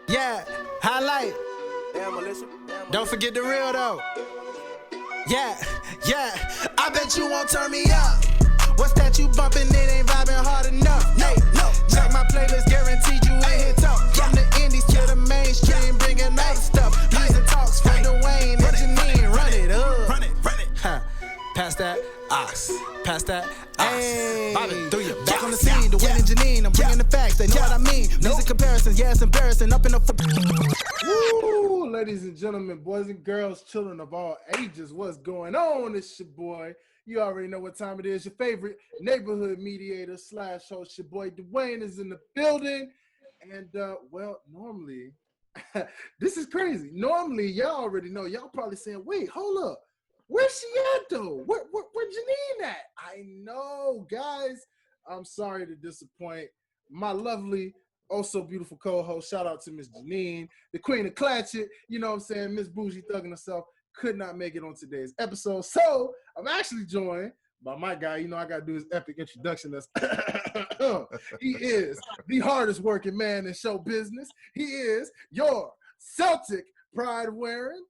Yeah, highlight. Don't forget the real though. Yeah, I bet you won't turn me up. What's that you bumping? It ain't vibing hard enough. Hey, no. Check my playlist, guaranteed you ain't hit top. From the indies to the mainstream, bringing all the stuff. Music talks for Dwayne and Janine. Run it up. Run it. Pass that ox. Pass that ox. Hey, back on the scene, Dwayne and Janine. I'm bringing the facts, they know what I mean. Music comparisons, yeah, it's embarrassing. Up in the Woo, ladies and gentlemen, boys and girls, children of all ages, what's going on? It's your boy. You already know what time it is. Your favorite neighborhood mediator / host, your boy Dwayne is in the building. And, well, normally, this is crazy. Normally, y'all already know. Y'all probably saying, wait, hold up. Where's she at, though? Where Janine at? I know, guys. I'm sorry to disappoint my lovely, also beautiful co-host. Shout out to Miss Janine, the queen of Clatchet. You know what I'm saying? Miss Bougie thugging herself. Could not make it on today's episode. So I'm actually joined by my guy. You know, I got to do his epic introduction. He is the hardest working man in show business. He is your Celtic pride wearing.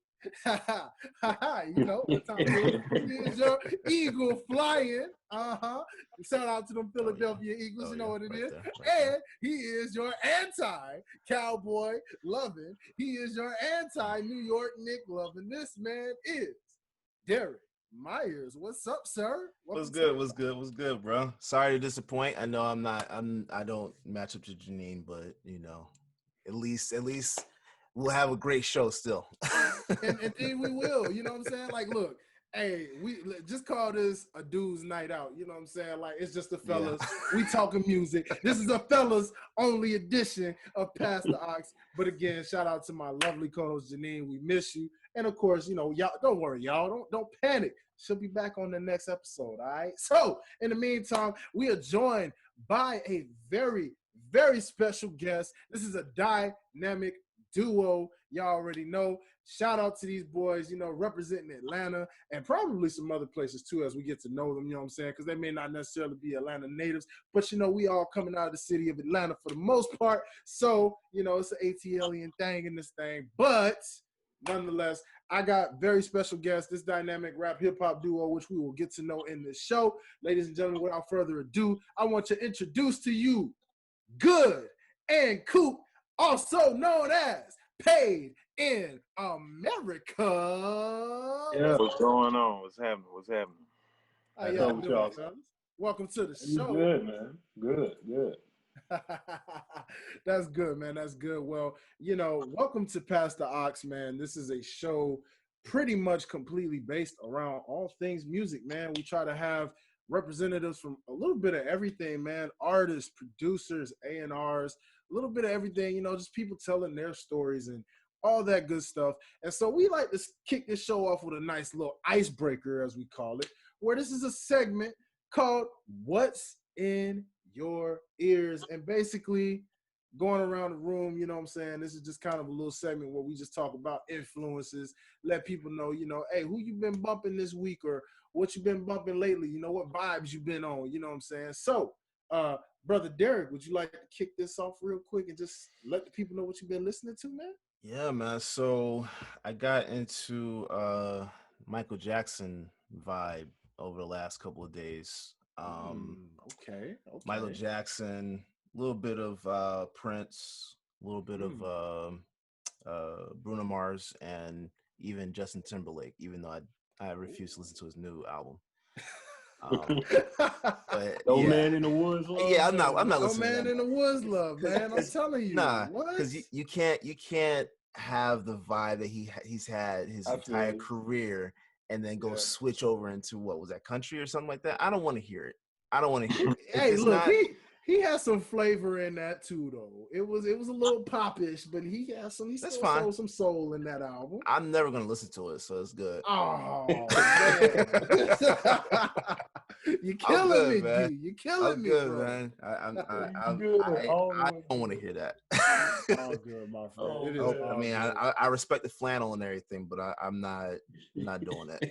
You know what time it is. He is your eagle flying. Shout out to them Philadelphia Eagles. You know what it is. And he is your anti-cowboy loving. He is your anti-New York Nick loving. This man is Derrick Myers. What's up, sir? What's good, bro? Sorry to disappoint. I know I don't match up to Janine, but you know, at least we'll have a great show still. and then we will, you know what I'm saying? Like, look, hey, we just call this a dude's night out. You know what I'm saying? Like, it's just the fellas. Yeah. We talking music. This is a fellas only edition of Past the Ox. But again, shout out to my lovely co-host Janine. We miss you. And of course, you know, y'all don't worry, y'all. Don't panic. She'll be back on the next episode, all right? So, in the meantime, we are joined by a very, very special guest. This is a dynamic duo. Y'all already know. Shout out to these boys, you know, representing Atlanta and probably some other places too as we get to know them, you know what I'm saying? Because they may not necessarily be Atlanta natives, but, you know, we all coming out of the city of Atlanta for the most part. So, you know, it's an ATLian thing in this thing. But nonetheless, I got very special guests, this dynamic rap hip-hop duo, which we will get to know in this show. Ladies and gentlemen, without further ado, I want to introduce to you Good and Coop, also known as Paid in Amerikka. Yeah. What's going on? What's happening? How y'all doing, fellas? Welcome to the show. Good, man. Good. That's good, man. That's good. Well, you know, welcome to Past the Ox, man. This is a show pretty much completely based around all things music, man. We try to have representatives from a little bit of everything, man. Artists, producers, A&Rs, a little bit of everything, you know, just people telling their stories and all that good stuff. And so we like to kick this show off with a nice little icebreaker, as we call it, where this is a segment called What's in Your Ears? And basically going around the room, you know what I'm saying? This is just kind of a little segment where we just talk about influences, let people know, you know, hey, who you been bumping this week or what you been bumping lately? You know, what vibes you been on, you know what I'm saying? So, Brother Derrick, would you like to kick this off real quick and just let the people know what you've been listening to, man? Yeah, man. So I got into Michael Jackson vibe over the last couple of days. Okay. Michael Jackson, a little bit of Prince, a little bit of Bruno Mars, and even Justin Timberlake, even though I refuse to listen to his new album. But No Man in the Woods love. Yeah, I'm not listening. No Man in the Woods love, man. I'm telling you. Nah, because you can't have the vibe that he's had his entire career and then go switch over into what was that, country or something like that. I don't want to hear it. Hey, look, he has some flavor in that too, though. It was a little popish, but he has some. He still sold some soul in that album. I'm never gonna listen to it, so it's good. Oh man. You killing me, man. D. You killing I'm me, good, bro. man. Good. I don't want to hear that. All good, my friend. Oh, It is man. all I mean, good. I respect the flannel and everything, but I'm not doing that.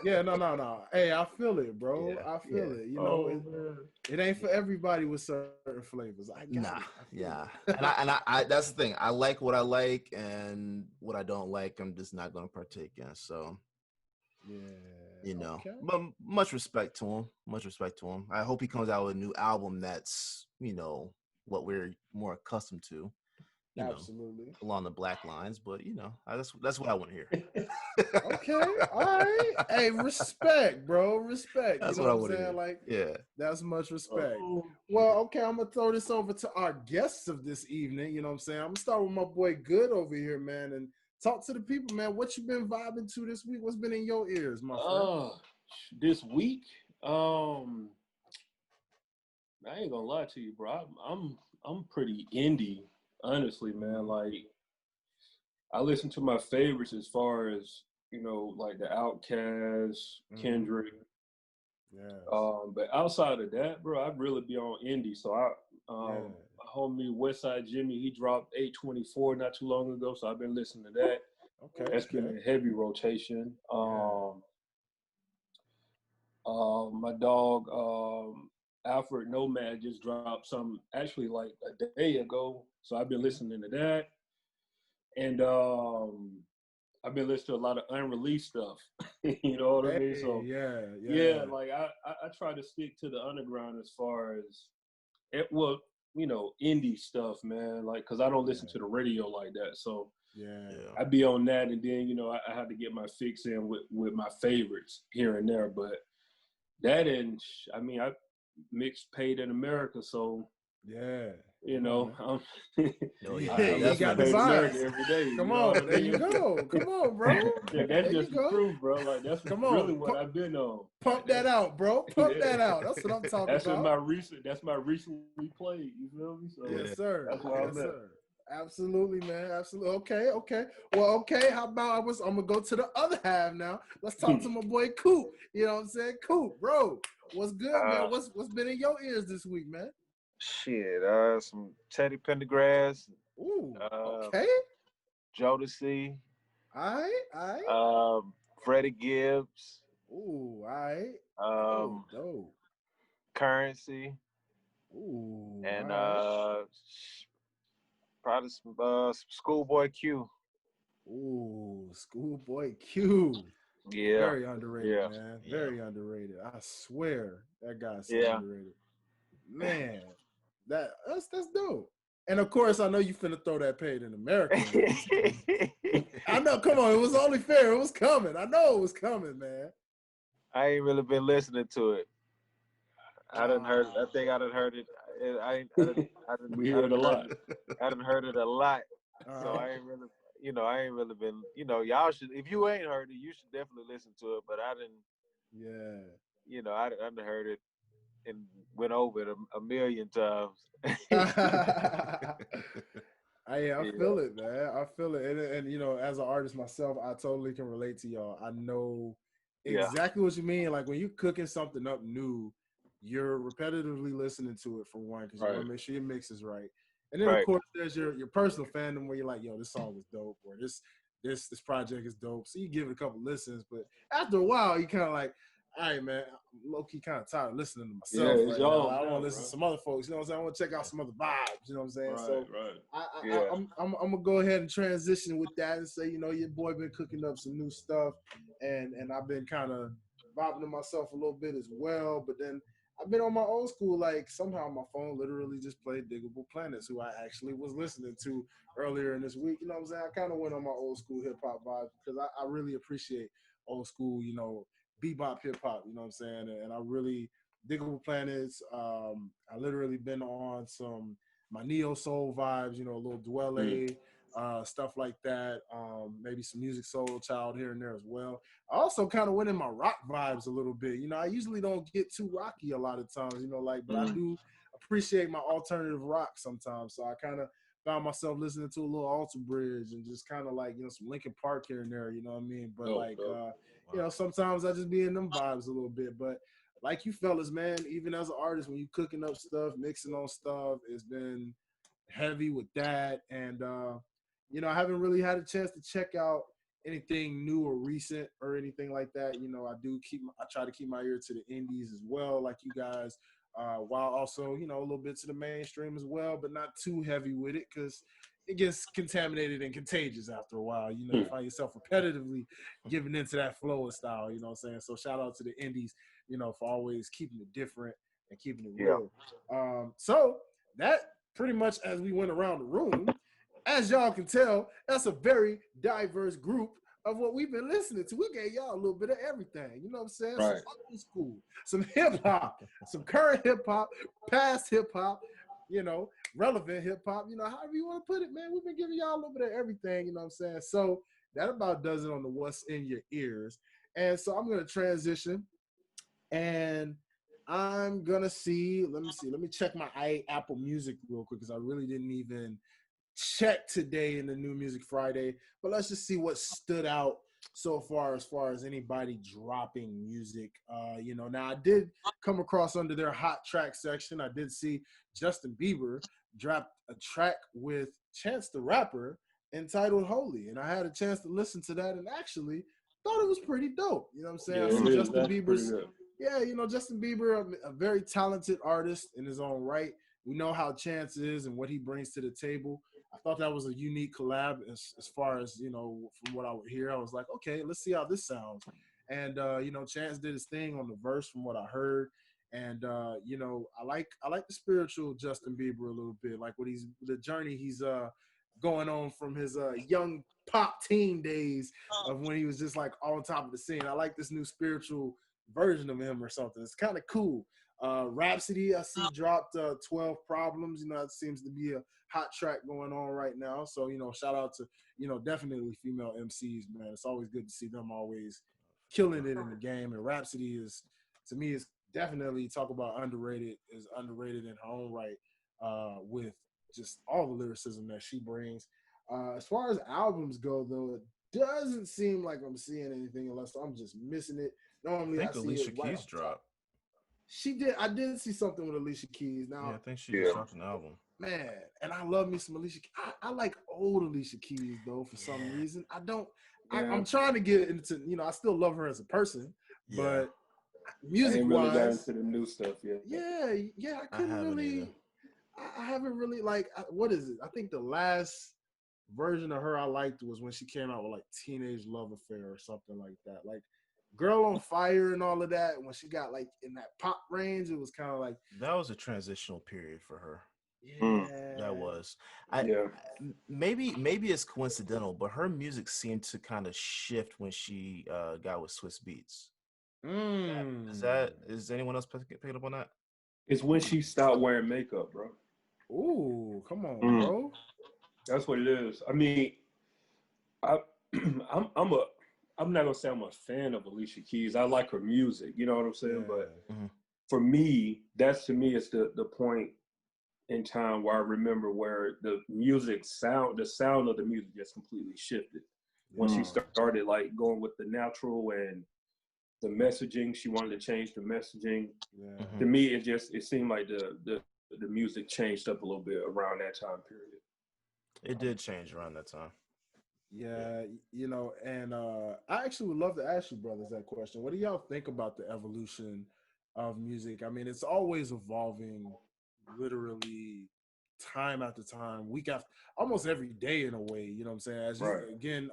Yeah, no. Hey, I feel it, bro. Yeah, I feel yeah. it. You know, man. it ain't for everybody with certain flavors. I got Nah, it. I feel yeah. it. I that's the thing. I like what I like, and what I don't like, I'm just not going to partake in. So, Yeah. you know, Okay. but much respect to him. Much respect to him. I hope he comes out with a new album that's, what we're more accustomed to. Absolutely. Along the black lines, but that's what I want to hear. Okay. All right. Hey, respect, bro. Respect. That's You know what I what I'm want to saying? hear. Like, Yeah. that's much respect. Oh, Well, okay, I'm gonna throw this over to our guests of this evening. You know what I'm saying? I'm gonna start with my boy Good over here, man, and talk to the people, man. What you been vibing to this week? What's been in your ears, my friend? this week, I ain't gonna lie to you, bro. I'm pretty indie, honestly, man. Like I listen to my favorites as far as like the Outkast, Kendrick. Yeah. But outside of that, bro, I'd really be on indie. So my homie Westside Jimmy, he dropped 824 not too long ago, so I've been listening to that. Okay. That's been a heavy rotation. My dog Alfred Nomad just dropped some actually like a day ago, so I've been listening to that. And I've been listening to a lot of unreleased stuff. You know what I mean? So yeah. like I try to stick to the underground as far as indie stuff, man. Like, cause I don't listen to the radio like that. So I be on that, and then I had to get my fix in with my favorites here and there. But that I mixed Paid in Amerikka, so you got the vibes every day. Come on, there you go. Come on, bro. That's just the truth, bro. Like that's really what I've been on. Pump that out, bro. Pump that out. That's what I'm talking about. That's my recently played. You feel me? So yes, sir. That's what yes, sir. Absolutely, man. Absolutely. Okay. Well, okay. How about I'm gonna go to the other half now. Let's talk to my boy Coop. You know what I'm saying? Coop, bro. What's good, man? What's been in your ears this week, man? Shit, some Teddy Pendergrass. Ooh, okay. Jodeci. All right. Freddie Gibbs. Ooh, all right. Dope. Currency. Ooh, and right. probably some Schoolboy Q. Ooh, Schoolboy Q. Yeah. Very underrated, man. Very underrated. I swear that guy's so underrated. Man, that's dope. And of course, I know you finna throw that Paid in Amerikka. I know. Come on, it was only fair. It was coming. I know it was coming, man. I ain't really been listening to it. I done heard. I think I done heard it. We hear it a lot. I done heard it a lot. So I ain't really. I ain't really been. Y'all should. If you ain't heard it, you should definitely listen to it. But I didn't. Yeah. I done heard it and went over it a million times. I feel it, man. I feel it. And as an artist myself, I totally can relate to y'all. I know exactly what you mean. Like when you're cooking something up new, you're repetitively listening to it for one, because you want to make sure your mix is right. And then of course there's your personal fandom where you're like, yo, this song was dope, or this project is dope. So you give it a couple listens, but after a while you kind of like, all right, man, I'm low-key kind of tired of listening to myself right now. I want to listen to some other folks. You know what I'm saying? I want to check out some other vibes. You know what I'm saying? I'm going to go ahead and transition with that and say, your boy been cooking up some new stuff, and I've been kind of vibing to myself a little bit as well. But then I've been on my old school, like somehow my phone literally just played Diggable Planets, who I actually was listening to earlier in this week. You know what I'm saying? I kind of went on my old school hip-hop vibe because I really appreciate old school, bebop hip hop, you know what I'm saying? And I really Diggable Planets. I literally been on my neo soul vibes, a little Dwelle, stuff like that. Maybe some Music Soul Child here and there as well. I also kind of went in my rock vibes a little bit. I usually don't get too rocky a lot of times, but I do appreciate my alternative rock sometimes. So I kind of found myself listening to a little Alter Bridge and just kind of like, some Linkin Park here and there, you know what I mean? But sometimes I just be in them vibes a little bit. But like you fellas, man, even as an artist, when you cooking up stuff, mixing on stuff, it's been heavy with that. And I haven't really had a chance to check out anything new or recent or anything like that. I try to keep my ear to the indies as well, like you guys, while also, a little bit to the mainstream as well, but not too heavy with it because it gets contaminated and contagious after a while. You find yourself repetitively giving into that flow and style, you know what I'm saying? So shout out to the indies, for always keeping it different and keeping it real. So that pretty much, as we went around the room, as y'all can tell, that's a very diverse group of what we've been listening to. We gave y'all a little bit of everything. You know what I'm saying? Right. Some old school, some hip hop, some current hip hop, past hip hop, relevant hip hop, however you want to put it, man. We've been giving y'all a little bit of everything, you know what I'm saying? So that about does it on the what's in your ears. And so I'm going to transition and I'm going to let me check my Apple Music real quick because I really didn't even check today in the New Music Friday, but let's just see what stood out so far as anybody dropping music. Now I did come across under their hot track section. I did see Justin Bieber dropped a track with Chance the Rapper entitled Holy, and I had a chance to listen to that and actually thought it was pretty dope. You know what I'm saying? Yeah, Justin Bieber's, Justin Bieber, a very talented artist in his own right. We know how Chance is and what he brings to the table. I thought that was a unique collab as far as, from what I would hear. I was like, okay, let's see how this sounds. And, Chance did his thing on the verse from what I heard. And, I like the spiritual Justin Bieber a little bit, like the journey he's going on from his young pop teen days of when he was just like on top of the scene. I like this new spiritual version of him or something. It's kind of cool. Rhapsody, I see, dropped 12 Problems. It seems to be a hot track going on right now. So, shout out to, definitely female MCs, man. It's always good to see them always killing it in the game. And Rhapsody is, to me, is definitely, talk about underrated in her own right, with just all the lyricism that she brings. As far as albums go, though, it doesn't seem like I'm seeing anything unless I'm just missing it. Normally, I see Alicia it right Keys dropped. She did. I did see something with Alicia Keys. Now, I think she just dropped an album. Man, and I love me some Alicia. I like old Alicia Keys though. For some reason, I don't. I'm trying to get into. I still love her as a person, but music wise, really got into the new stuff yet. Yeah. I haven't really like. What is it? I think the last version of her I liked was when she came out with like Teenage Love Affair or something like that. Like Girl on Fire and all of that. When she got like in that pop range, it was kind of like that was a transitional period for her. Yeah, that was. Maybe it's coincidental, but her music seemed to kind of shift when she got with Swiss Beats. Is anyone else picking up on that? It's when she stopped wearing makeup, bro. Ooh, come on, bro. That's what it is. I mean, I'm not gonna say I'm a fan of Alicia Keys. I like her music, you know what I'm saying? But for me, to me, it's the point in time where I remember where the sound of the music just completely shifted. When she started like going with the natural and the messaging, she wanted to change the messaging. To me, it seemed like the music changed up a little bit around that time period. It did change around that time. Yeah, and I actually would love to ask you brothers that question. What do y'all think about the evolution of music? I mean, it's always evolving, literally time after time, week after, almost every day in a way, you know what I'm saying? As you, again,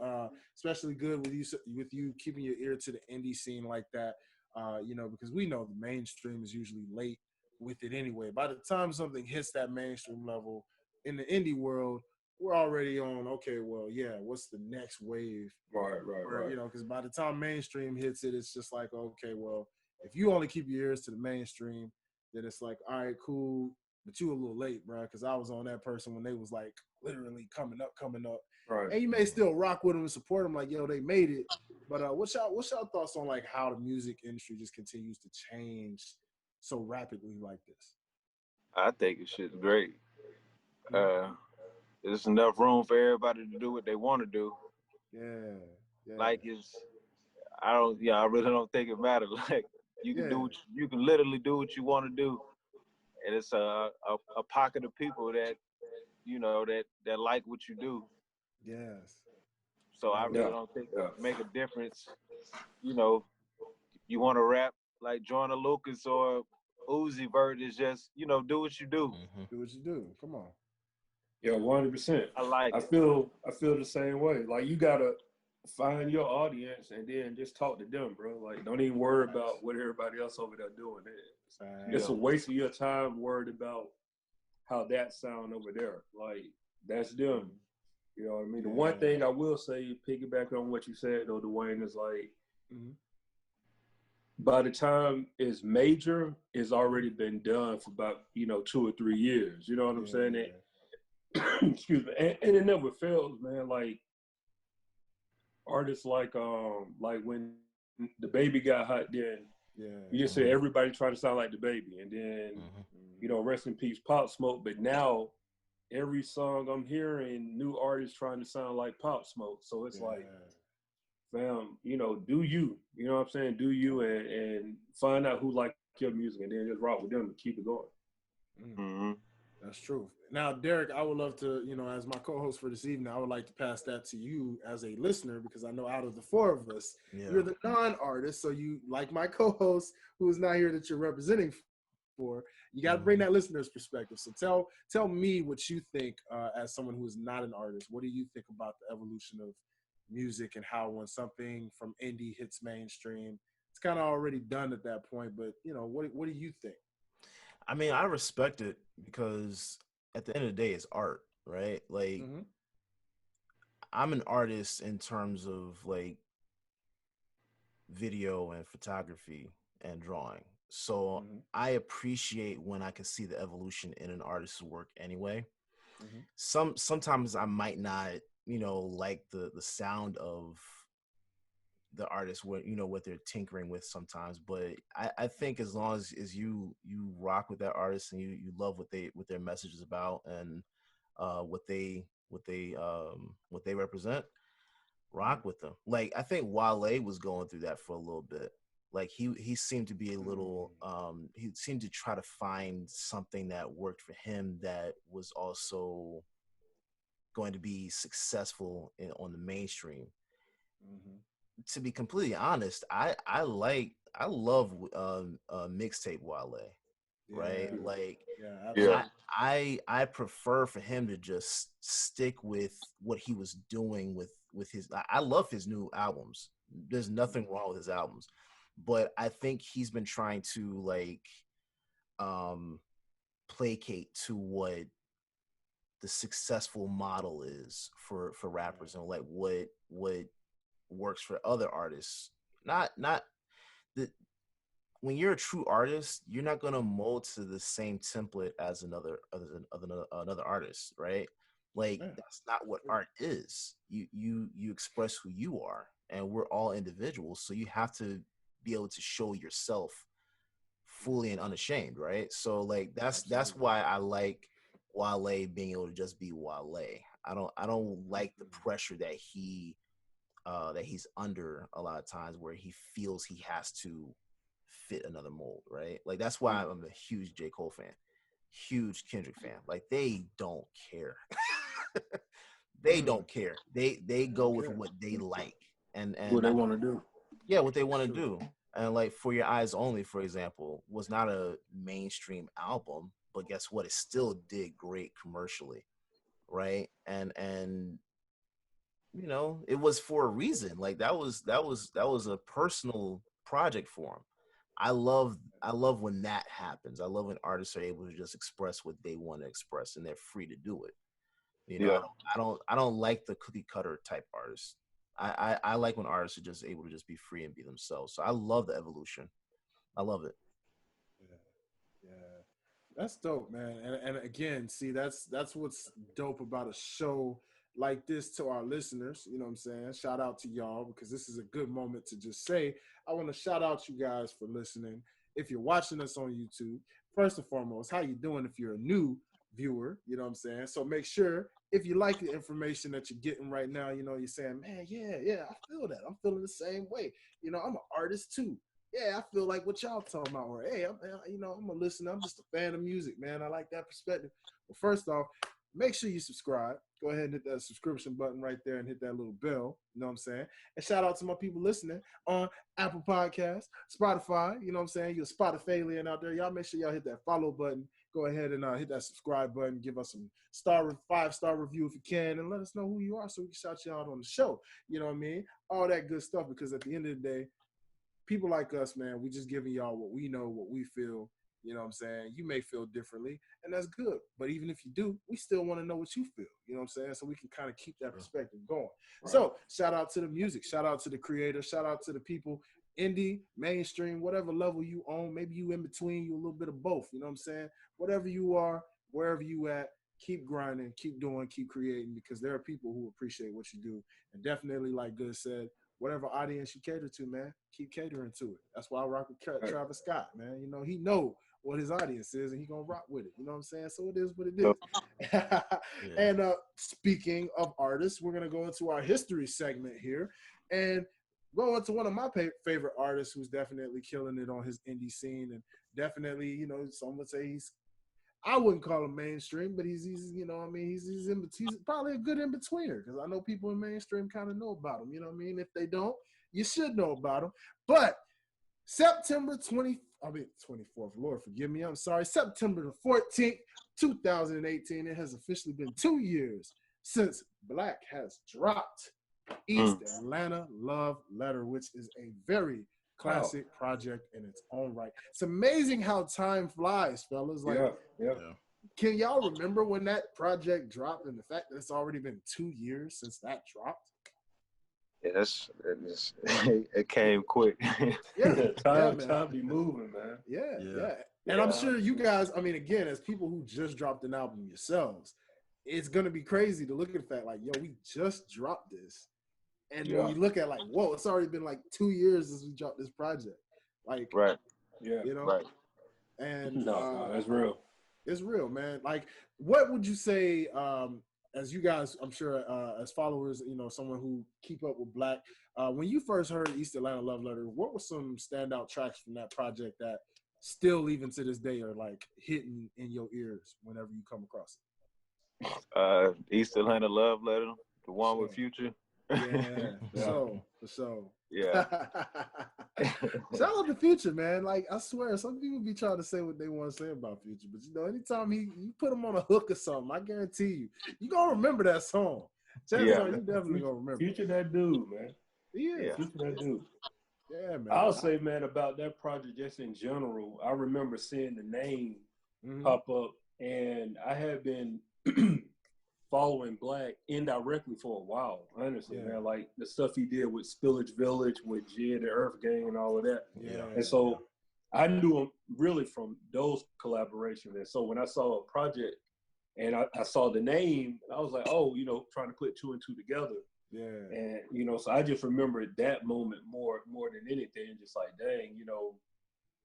especially good with you keeping your ear to the indie scene like that, because we know the mainstream is usually late with it anyway. By the time something hits that mainstream level in the indie world, we're already on, okay, well, yeah, what's the next wave? Right. Because by the time mainstream hits it, it's just like, okay, well, if you only keep your ears to the mainstream, then it's like, all right, cool, but you a little late, bro, because I was on that person when they was like literally coming up. Right. And you may still rock with them and support them, like, yo, they made it. But what's y'all thoughts on like how the music industry just continues to change so rapidly like this? I think it shit's great. There's enough room for everybody to do what they want to do. Yeah. Like I really don't think it matters. Like You can you can literally do what you want to do, and it's a pocket of people that that like what you do. Yes. So I really don't think it make a difference. You know, you want to rap like Joyner Lucas or Uzi Vert, is just do what you do. Mm-hmm. Do what you do. Come on. Yeah, 100%. I like it. I feel the same way. Like you gotta find your audience and then just talk to them, bro. Like don't even worry about what everybody else over there doing. It's a waste of your time worried about how that sound over there. Like that's them. You know what I mean? The one thing I will say, piggyback on what you said though, Dwayne, is like by the time it's major, it's already been done for about 2 or 3 years. You know what I'm saying? Excuse me, and it never fails, man. Like artists like when the baby got hot, then you just say everybody trying to sound like the baby, and then rest in peace, Pop Smoke. But now every song I'm hearing, new artists trying to sound like Pop Smoke. So it's like, fam, do you? You know what I'm saying? Do you and find out who like your music, and then just rock with them and keep it going. Mm-hmm. That's true. Now, Derrick, I would love to, as my co-host for this evening, I would like to pass that to you as a listener, because I know out of the four of us, you're the non-artist. So you, like my co-host, who is not here that you're representing for, you got to bring that listener's perspective. So tell me what you think as someone who is not an artist. What do you think about the evolution of music and how when something from indie hits mainstream, it's kind of already done at that point, but, what do you think? I mean, I respect it because at the end of the day, it's art, right? Like, I'm an artist in terms of like video and photography and drawing. So I appreciate when I can see the evolution in an artist's work anyway. Sometimes I might not, like the sound of the artist, what what they're tinkering with sometimes, but I think as long as you rock with that artist and you love what their message is about and what they represent, rock with them. Like I think Wale was going through that for a little bit. Like he seemed to be a little he seemed to try to find something that worked for him that was also going to be successful on the mainstream. To be completely honest, I love mixtape Wale, right? Like I prefer for him to just stick with what he was doing with his. I love his new albums. There's nothing wrong with his albums, but I think he's been trying to like placate to what the successful model is for rappers and like what works for other artists. Not the when you're a true artist, you're not gonna mold to the same template as another artist, right? Like that's not what art is. You express who you are, and we're all individuals, so you have to be able to show yourself fully and unashamed, right? So like that's why I like Wale being able to just be Wale. I don't like the pressure that he's under a lot of times where he feels he has to fit another mold, right? Like that's why I'm a huge J. Cole fan, huge Kendrick fan. Like they don't care. They don't care. They go with what they like and what they want to do. Yeah, what they want to do. And like For Your Eyes Only, for example, was not a mainstream album, but guess what? It still did great commercially, right? And it was for a reason. Like that was a personal project for him. I love when that happens. I love when artists are able to just express what they want to express and they're free to do it. I don't like the cookie cutter type artists. I like when artists are just able to just be free and be themselves. So I love the evolution. I love it. Yeah. That's dope, man. And again, see, that's what's dope about a show like this to our listeners. You know what I'm saying? Shout out to y'all, because this is a good moment to just say, I want to shout out you guys for listening. If you're watching us on YouTube, first and foremost, how you doing if you're a new viewer? You know what I'm saying? So make sure if you like the information that you're getting right now, you're saying, man, yeah, I feel that. I'm feeling the same way. I'm an artist too. yeah, I feel like what y'all talking about. Or hey, I'm a listener. I'm just a fan of music, man. I like that perspective. Well, first off, make sure you subscribe. Go ahead and hit that subscription button right there and hit that little bell. You know what I'm saying? And shout out to my people listening on Apple Podcasts, Spotify. You know what I'm saying? You're a Spotify-alien out there. Y'all make sure y'all hit that follow button. Go ahead and hit that subscribe button. Give us some 5-star review if you can, and let us know who you are so we can shout you out on the show. You know what I mean? All that good stuff, because at the end of the day, people like us, man, we just giving y'all what we know, what we feel. You know what I'm saying? You may feel differently, and that's good. But even if you do, we still want to know what you feel. You know what I'm saying? So we can kind of keep that perspective going. Right. So shout out to the music. Shout out to the creators. Shout out to the people, indie, mainstream, whatever level you own. Maybe you in between, you a little bit of both. You know what I'm saying? Whatever you are, wherever you at, keep grinding, keep doing, keep creating, because there are people who appreciate what you do. And definitely, like Good said, whatever audience you cater to, man, keep catering to it. That's why I rock with Travis Scott, man. You know, he know what his audience is, and he gonna rock with it. You know what I'm saying? So it is what it is. Yeah. And speaking of artists, we're gonna go into our history segment here, and go into one of my favorite artists who's definitely killing it on his indie scene, and definitely, you know, some would say I wouldn't call him mainstream, but he's you know what I mean, he's probably a good in-betweener, because I know people in mainstream kind of know about him, you know what I mean? If they don't, you should know about him. But September 24th, Lord forgive me, I'm sorry, September the 14th, 2018, it has officially been 2 years since Black has dropped East Atlanta Love Letter, which is a very classic project in its own right. It's amazing how time flies, fellas. Like, can y'all remember when that project dropped, and the fact that it's already been 2 years since that dropped? Yeah, it came quick. Time be moving, man. Yeah. And I'm sure you guys, I mean, again, as people who just dropped an album yourselves, it's gonna be crazy to look at the fact like, yo, we just dropped this. And when you look at like, whoa, it's already been like 2 years since we dropped this project. Like, right. You know? Right. And no, that's real. It's real, man. Like, what would you say, as you guys, I'm sure, as followers, you know, someone who keep up with Black, when you first heard East Atlanta Love Letter, what were some standout tracks from that project that still, even to this day, are like hitting in your ears whenever you come across it? East Atlanta Love Letter, the one with Future. For sure. Yeah. Shout out to Future, man. Like, I swear, some people be trying to say what they want to say about Future, but you know, anytime you put him on a hook or something, I guarantee you gonna remember that song. Chances are you definitely gonna remember. Future that dude, man. Yeah. Future that dude. Yeah, man. I'll say, man, about that project just in general, I remember seeing the name pop up, and I had been following Black indirectly for a while, honestly, man. Like the stuff he did with Spillage Village, with Jid and Earth Gang and all of that. And so I knew him really from those collaborations. And so when I saw a project and I saw the name, I was like, oh, you know, trying to put two and two together. Yeah. And, you know, so I just remember that moment more than anything, just like, dang, you know,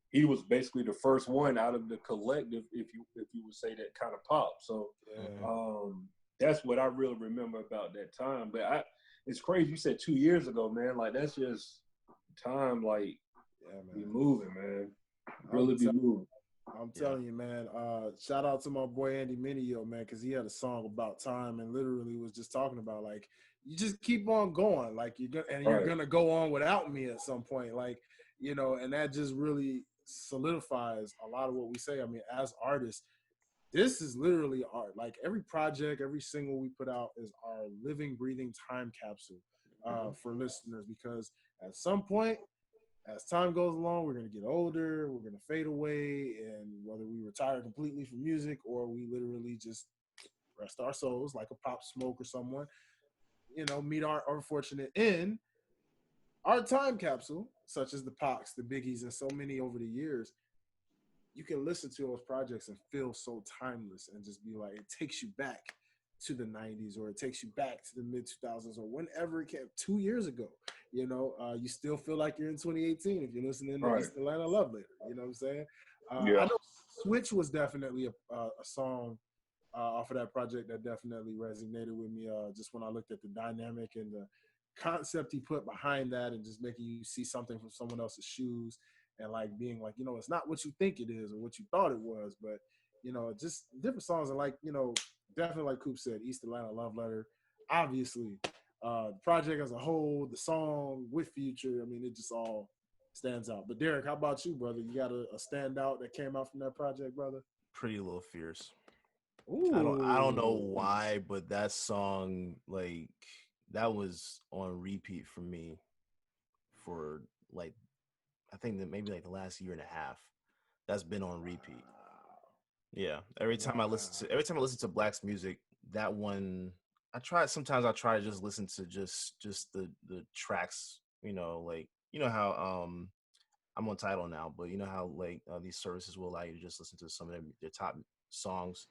he was basically the first one out of the collective, if you would say, that kind of pop. So that's what I really remember about that time. But it's crazy. You said 2 years ago, man. Like, that's just time, like, be moving, man. Really be moving. I'm telling you, man. Shout out to my boy Andy Minio, man, because he had a song about time and literally was just talking about, like, you just keep on going. Like, you're going to go on without me at some point. Like, you know, and that just really solidifies a lot of what we say. I mean, as artists, this is literally art. Like, every project, every single we put out is our living, breathing time capsule for listeners, because at some point, as time goes along, we're going to get older, we're going to fade away, and whether we retire completely from music or we literally just rest our souls like a Pop Smoke or someone, you know, meet our unfortunate end, our time capsule, such as the Pacs, the Biggies, and so many over the years, you can listen to those projects and feel so timeless and just be like, it takes you back to the 90s, or it takes you back to the mid 2000s, or whenever it came, 2 years ago. You know, you still feel like you're in 2018 if you're listening to East Atlanta Love Letter. You know what I'm saying? I know Switch was definitely a song off of that project that definitely resonated with me, just when I looked at the dynamic and the concept he put behind that, and just making you see something from someone else's shoes. and like being like, it's not what you think it is or what you thought it was, but just different songs. And like, definitely like Coop said, East Atlanta Love Letter, obviously, the project as a whole, the song with Future, I mean, it just all stands out. But Derrick, how about you, brother? You got a standout that came out from that project, brother? Pretty Little Fierce. Ooh. I don't know why, but that song, like, that was on repeat for me for like, I think that maybe like the last year and a half. That's been on repeat. Yeah. Every time I listen to Black's music, that one sometimes I try to just listen to just the tracks, like, how I'm on Tidal now, but how like these services will allow you to just listen to some of their top songs.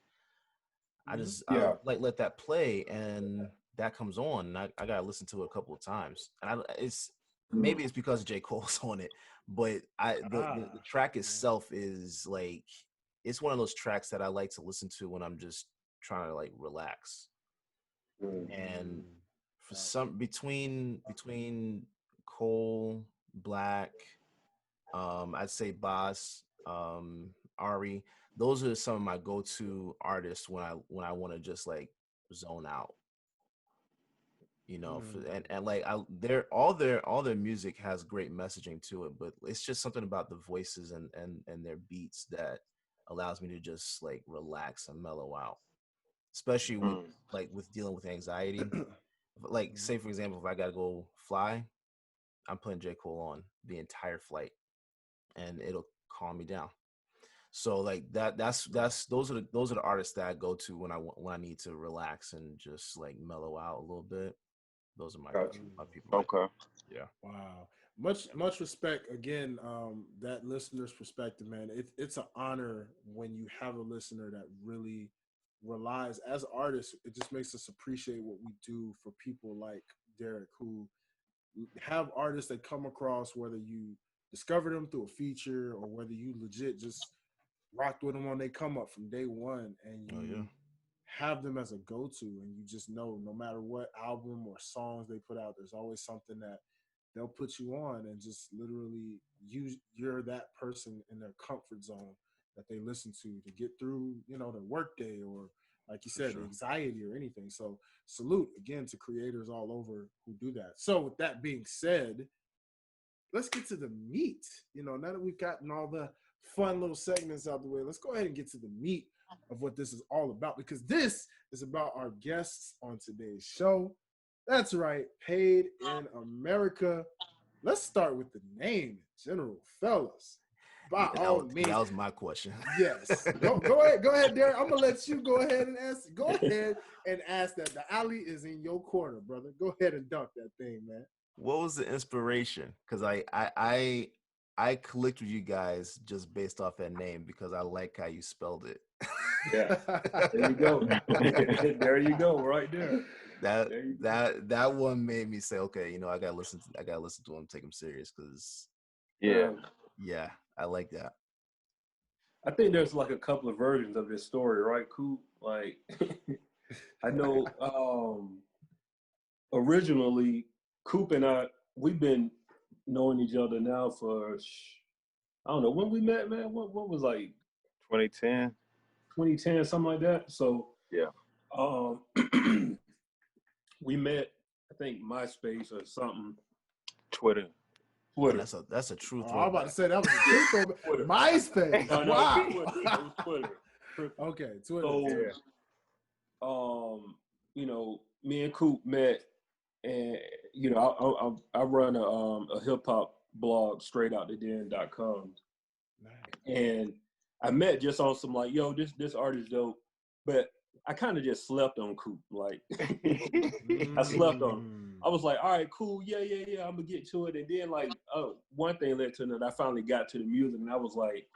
I just I let that play, and that comes on, and I gotta listen to it a couple of times. And maybe it's because J. Cole's on it, but the track itself is like, it's one of those tracks that I like to listen to when I'm just trying to like relax. And for some between Cole, Black, I'd say Boss, Ari, those are some of my go-to artists when I want to just like zone out. And like all their music has great messaging to it, but it's just something about the voices and their beats that allows me to just like relax and mellow out, especially with dealing with anxiety. Like, say for example, if I gotta go fly, I'm putting J. Cole on the entire flight, and it'll calm me down. So like those are the artists that I go to when I need to relax and just like mellow out a little bit. Those are my people. Okay. Yeah. Wow. Much respect again. That listener's perspective, man. It's an honor when you have a listener that really relies, as artists. It just makes us appreciate what we do for people like Derrick, who have artists that come across, whether you discover them through a feature or whether you legit just rocked with them on they come up from day one, and you have them as a go-to, and you just know no matter what album or songs they put out, there's always something that they'll put you on, and just literally you're that person in their comfort zone that they listen to get through, their workday, or like you said, the anxiety or anything. So salute again to creators all over who do that. So with that being said, let's get to the meat. Now that we've gotten all the fun little segments out the way, let's go ahead and get to the meat of what this is all about, because this is about our guests on today's show. That's right, Paid in Amerikka. Let's start with the name in general, fellas. By all means. That was my question. Yes. Go ahead, Derrick. I'm gonna let you go ahead and ask. Go ahead and ask that. The alley is in your corner, brother. Go ahead and dunk that thing, man. What was the inspiration? Because I clicked with you guys just based off that name because I like how you spelled it. Yeah, there you go. There you go, right there. That one made me say, okay, I gotta listen to him, take him serious, because yeah, I like that. I think there's like a couple of versions of this story, right, Coop? Like, I know originally Coop and I, we've been knowing each other now for, I don't know, when we met, man, what was like 2010, something like that. So yeah, we met, I think MySpace or something. Twitter. That's a true. I was about to say that was a true MySpace. No, wow. It was Twitter. Okay, Twitter. So, me and Coop met, and I run a hip hop blog, straightouttheden.com. Nice. And I met just on some like, yo, this artist dope, but I kind of just slept on Coop. Like, I slept on him. I was like, all right, cool, yeah, I'm gonna get to it. And then like, one thing led to another. I finally got to the music, and I was like,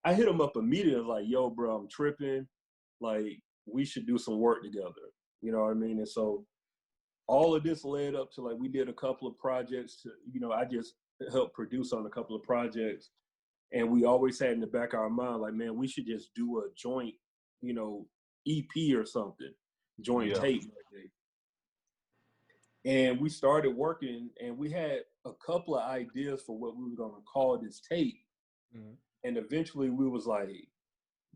I hit him up immediately. I was like, yo, bro, I'm tripping. Like, we should do some work together. You know what I mean? And so all of this led up to, like, we did a couple of projects. I just helped produce on a couple of projects. And we always had in the back of our mind, like, man, we should just do a joint, EP or something, joint tape. And we started working, and we had a couple of ideas for what we were going to call this tape. And eventually we was like,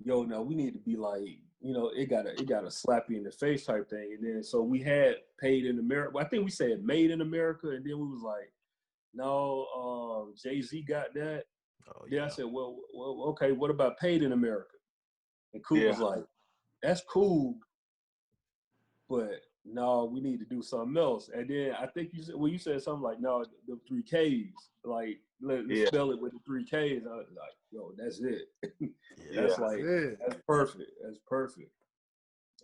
yo, no, we need to be like, you know, it gotta slap you in the face type thing. And then so we had Paid in America. Well, I think we said Made in America, and then we was like, no, Jay-Z got that. Oh, yeah. Then I said, well, okay, what about Paid in America? And Coop was like, that's cool, but no, we need to do something else. And then I think you said something like, no, the 3 Ks, like let's spell it with the 3 Ks. I was like, yo, that's it. That's perfect. That's perfect.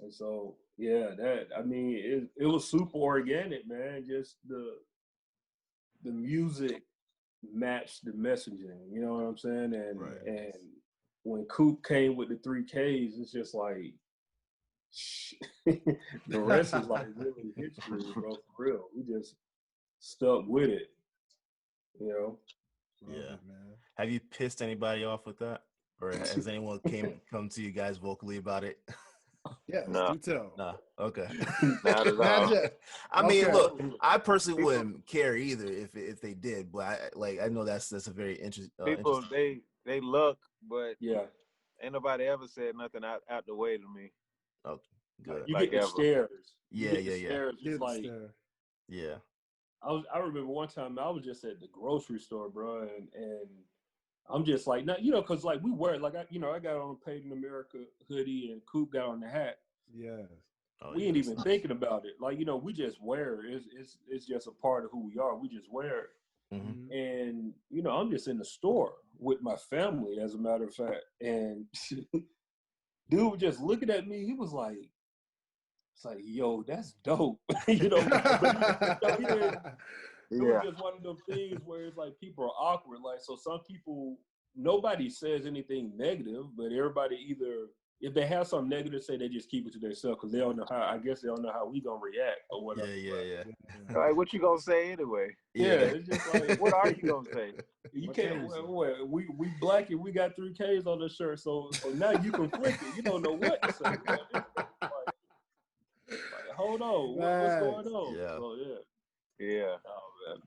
And so it was super organic, man. Just the music matched the messaging. You know what I'm saying? And when Coop came with the 3 Ks, it's just like. The rest is like really history, bro. For real, we just stuck with it, you know. Yeah, man. Have you pissed anybody off with that, or has anyone come to you guys vocally about it? Yeah, do tell. Nah, okay. Not at all. I mean, look, I personally wouldn't care either if they did, but I know that's a very interesting. People they look, but ain't nobody ever said nothing out the way to me. Oh, good. You get the stares. Yeah. It's like, yeah. I remember one time I was just at the grocery store, bro, and I'm just like, not, you know, because like we wear, like I got on a Paid in America hoodie and Coop got on the hat. Yes. We ain't even thinking about it. Like, you know, we just wear it. It's just a part of who we are. We just wear it. Mm-hmm. And, you know, I'm just in the store with my family, as a matter of fact. And dude was just looking at me. He was like, it's like, yo, that's dope. You know, it was just one of those things where it's like people are awkward. Like, so some people, nobody says anything negative, but everybody either, if they have something negative to say, they just keep it to themselves because they don't know how, I guess they don't know how we gonna react or whatever. Yeah. Like, what you gonna say anyway? Yeah, it's just like, what are you gonna say? You can't, we black and we got 3 Ks on the shirt, so now you conflicted. You don't know what to say. Like, hold on, what's going on? Yeah. So, yeah. Oh, man.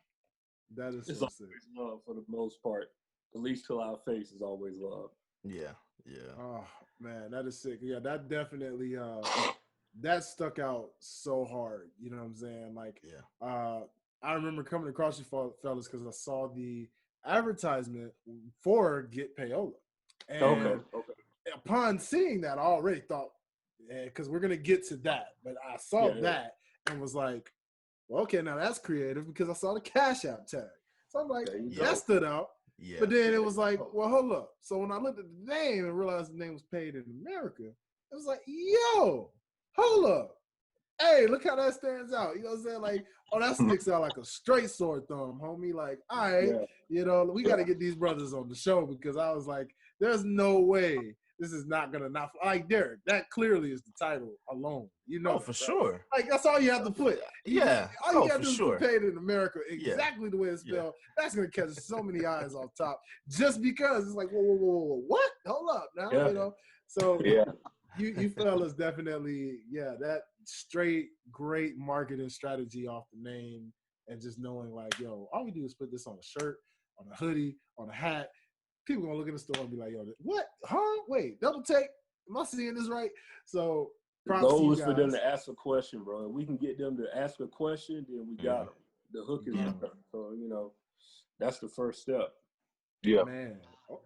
That is it's so always sick. love for the most part. At least till our face is always love. Yeah. Oh man, that is sick. Yeah, that definitely that stuck out so hard. You know what I'm saying? Like, I remember coming across you fellas because I saw the advertisement for Getpayola. And okay. Upon seeing that, I already thought, because we're gonna get to that, but I saw that and was like, well, okay, now that's creative because I saw the Cash App tag. So I'm like, that stood out. Yeah. But then it was like, well, hold up. So when I looked at the name and realized the name was Paid in America, it was like, yo, hold up. Hey, look how that stands out. You know what I'm saying? Like, oh, that sticks out like a straight sore thumb, homie. Like, all right, you know, we got to get these brothers on the show because I was like, there's no way this is not going to not – like, Derrick, that clearly is the title alone. You know, for sure. Like, that's all you have to put. Yeah. All you got to do is put Paid in America exactly the way it's spelled. That's going to catch so many eyes off top just because it's like, whoa, what? Hold up now, you know? So, you fellas definitely, that straight great marketing strategy off the name and just knowing like, yo, all we do is put this on a shirt, on a hoodie, on a hat. People gonna look at the store and be like, yo, what? Huh? Wait, double take? Am I seeing this right? So the goal is for them to ask a question, bro. If we can get them to ask a question, then we got them. The hook is there. So, you know, that's the first step. Yeah. Man.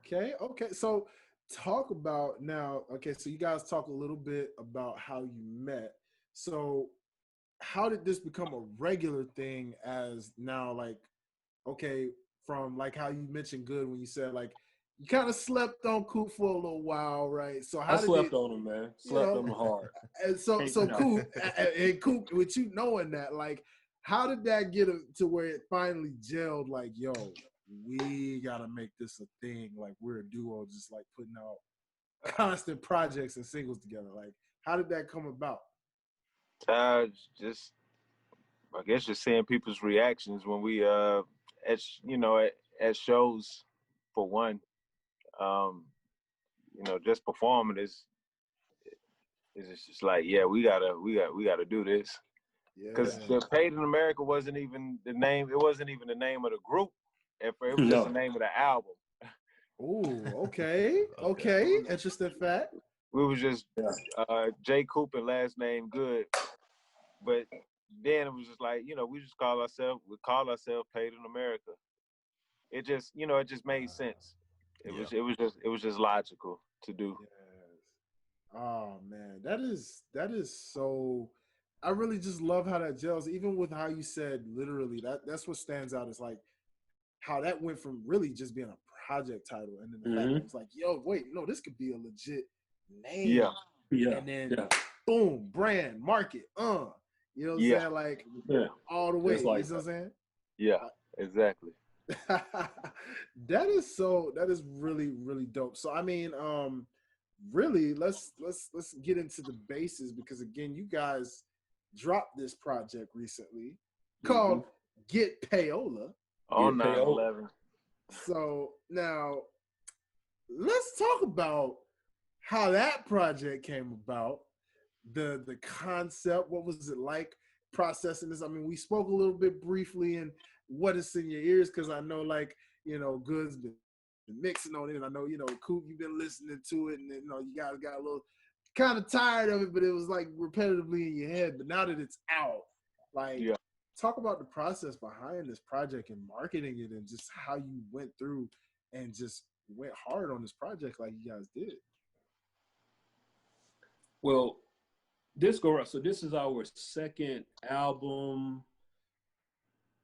Okay. So talk about now, so you guys talk a little bit about how you met. So how did this become a regular thing as now, like, okay, from like how you mentioned Good when you said like you kind of slept on Coop for a little while, right? So how I slept on him, man. Slept on him hard. And so Coop, and Coop, with you knowing that, like, how did that get to where it finally gelled? Like, yo, we gotta make this a thing. Like, we're a duo, just like putting out constant projects and singles together. Like, how did that come about? I guess just seeing people's reactions when we at shows, for one. Just performing is just like, we gotta do this. Because the Paid in America wasn't even the name. It wasn't even the name of the group. It was just the name of the album. Oh, okay. Interesting fact. We was just J. Coop and last name Good, but then it was just like, we just call ourselves Paid in America. It just it just made sense. It was just logical to do. Yes. Oh man, that is so. I really just love how that gels. Even with how you said literally, that's what stands out. Is like how that went from really just being a project title, and then the fact that it was like, yo, wait, no, this could be a legit name. Yeah. And then boom, brand, market, you know what I'm saying? Like all the way. Like, you know what I'm saying? Yeah, exactly. That is really, really dope. So I mean, really let's get into the bases, because again, you guys dropped this project recently called Getpayola. On 9/11. So now let's talk about how that project came about, the concept. What was it like processing this? I mean, we spoke a little bit briefly in what is in your ears, because I know, like, Good's been mixing on it, and I know, Coop, you've been listening to it, and you guys got a little kind of tired of it, but it was like repetitively in your head. But now that it's out, like, talk about the process behind this project and marketing it, and just how you went through and just went hard on this project like you guys did. Well, this is our second album.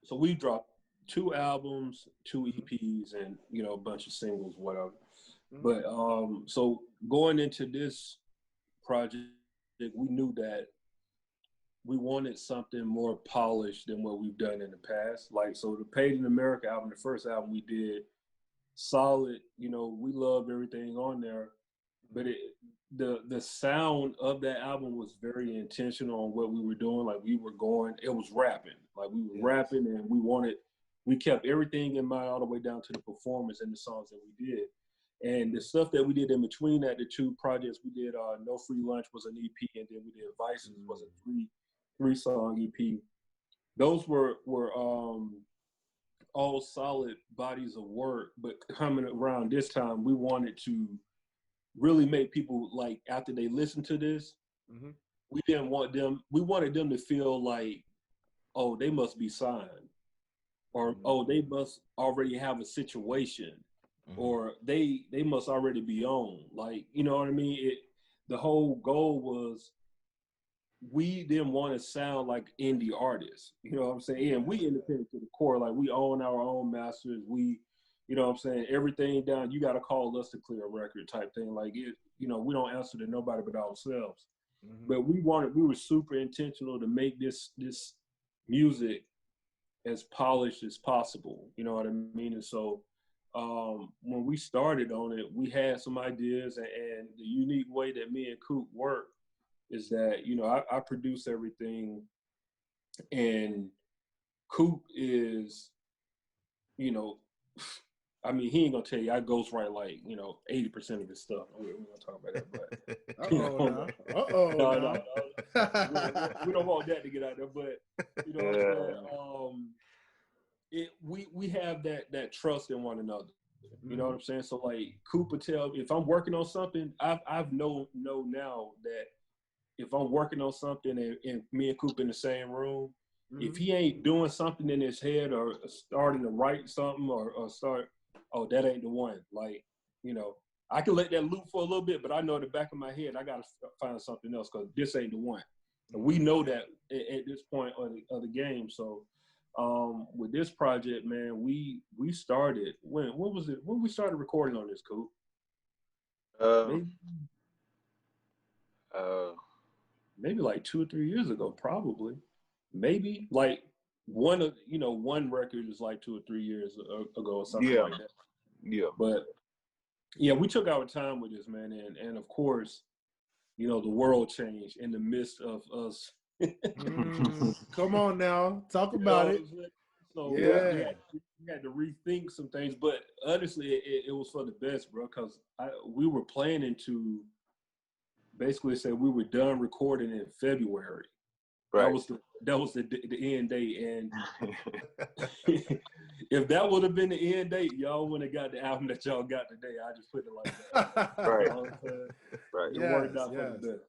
So we dropped 2 albums, 2 EPs, and a bunch of singles, whatever. But so going into this project, we knew that we wanted something more polished than what we've done in the past. Like, so the Paid in Amerikka album, the first album we did, solid. We loved everything on there, but the sound of that album was very intentional on what we were doing. Like, it was rapping. Like, we were rapping, and we kept everything in mind all the way down to the performance and the songs that we did. And the stuff that we did in between that, the 2 projects we did, No Free Lunch was an EP, and then we did Vices was a 3-song EP. Those were all solid bodies of work, but coming around this time, we wanted to really make people, like, after they listen to this, we wanted them to feel like, oh, they must be signed, or oh, they must already have a situation, or they must already be on. Like, you know what I mean? The whole goal was, we didn't want to sound like indie artists. You know what I'm saying? And we independent to the core. Like, we own our own masters. We, you know what I'm saying, everything down. You got to call us to clear a record type thing. Like, we don't answer to nobody but ourselves. But we were super intentional to make this music as polished as possible. You know what I mean? And so when we started on it, we had some ideas, and the unique way that me and Coop work is that, I produce everything, and Coop is, I mean, he ain't gonna tell you I ghostwrite like 80% of his stuff. We're gonna talk about that, but we don't want that to get out there. But we have that trust in one another. You know what I'm saying? So, like, Coop would tell me if I'm working on something. I've know now that if I'm working on something and me and Coop in the same room, if he ain't doing something in his head or starting to write something or start, oh, that ain't the one. Like, I can let that loop for a little bit, but I know in the back of my head, I got to find something else, because this ain't the one. And we know that at this point of the game. So with this project, man, we started, when was it? When we started recording on this, Coop? Maybe like 2 or 3 years ago, probably. Maybe like one record is like 2 or 3 years ago or something like that. Yeah. But yeah, we took our time with this, man, and of course, the world changed in the midst of us. Come on now, talk about it. So we had to rethink some things, but honestly, it was for the best, bro, because we were planning to basically say we were done recording in February. Right. That was the end date, and if that would have been the end date, y'all wouldn't have got the album that y'all got today. I just put it like that. Right. You know what I'm saying? Right. It worked out for the best.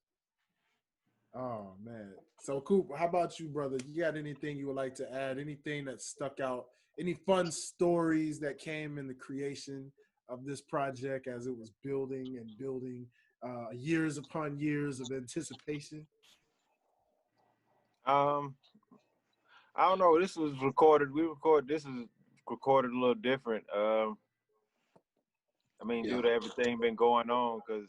Oh man. So Coop, how about you, brother? You got anything you would like to add? Anything that stuck out? Any fun stories that came in the creation of this project as it was building and building, years upon years of anticipation? I don't know. This was recorded. This is recorded a little different. I mean, due to everything been going on, because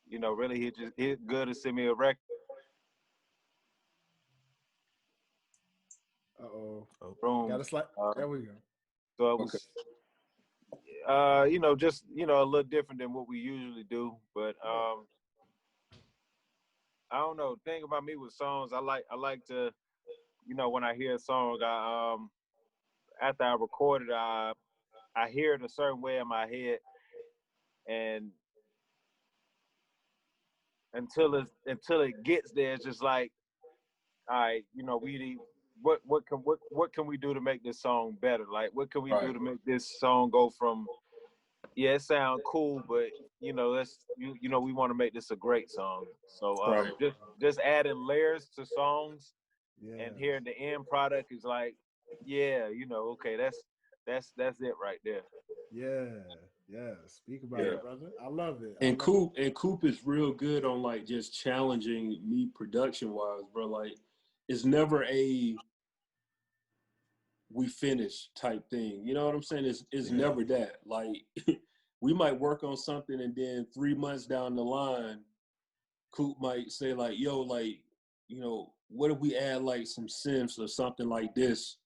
you know, really, he good to send me a record. Got a slide. There we go. So it was, you know, just, you know, a little different than what we usually do. But I don't know. The thing about me with songs, I like to, you know, when I hear a song, after I record it, I hear it a certain way in my head, and until it gets there, it's just like, all right, you know, what can we do to make this song better? Like, what can we do to make this song go from, yeah, it sounds cool, but you know, you know, we want to make this a great song. So just adding layers to songs, and hearing the end product is like, yeah, you know, okay, that's it right there. Yeah. Speak about it, brother. I love it. And Coop is real good on like just challenging me production wise, bro. Like, it's never a we finish type thing. You know what I'm saying? It's never that. Like, we might work on something, and then 3 months down the line, Coop might say like, yo, like, you know, what if we add like some synths or something like this?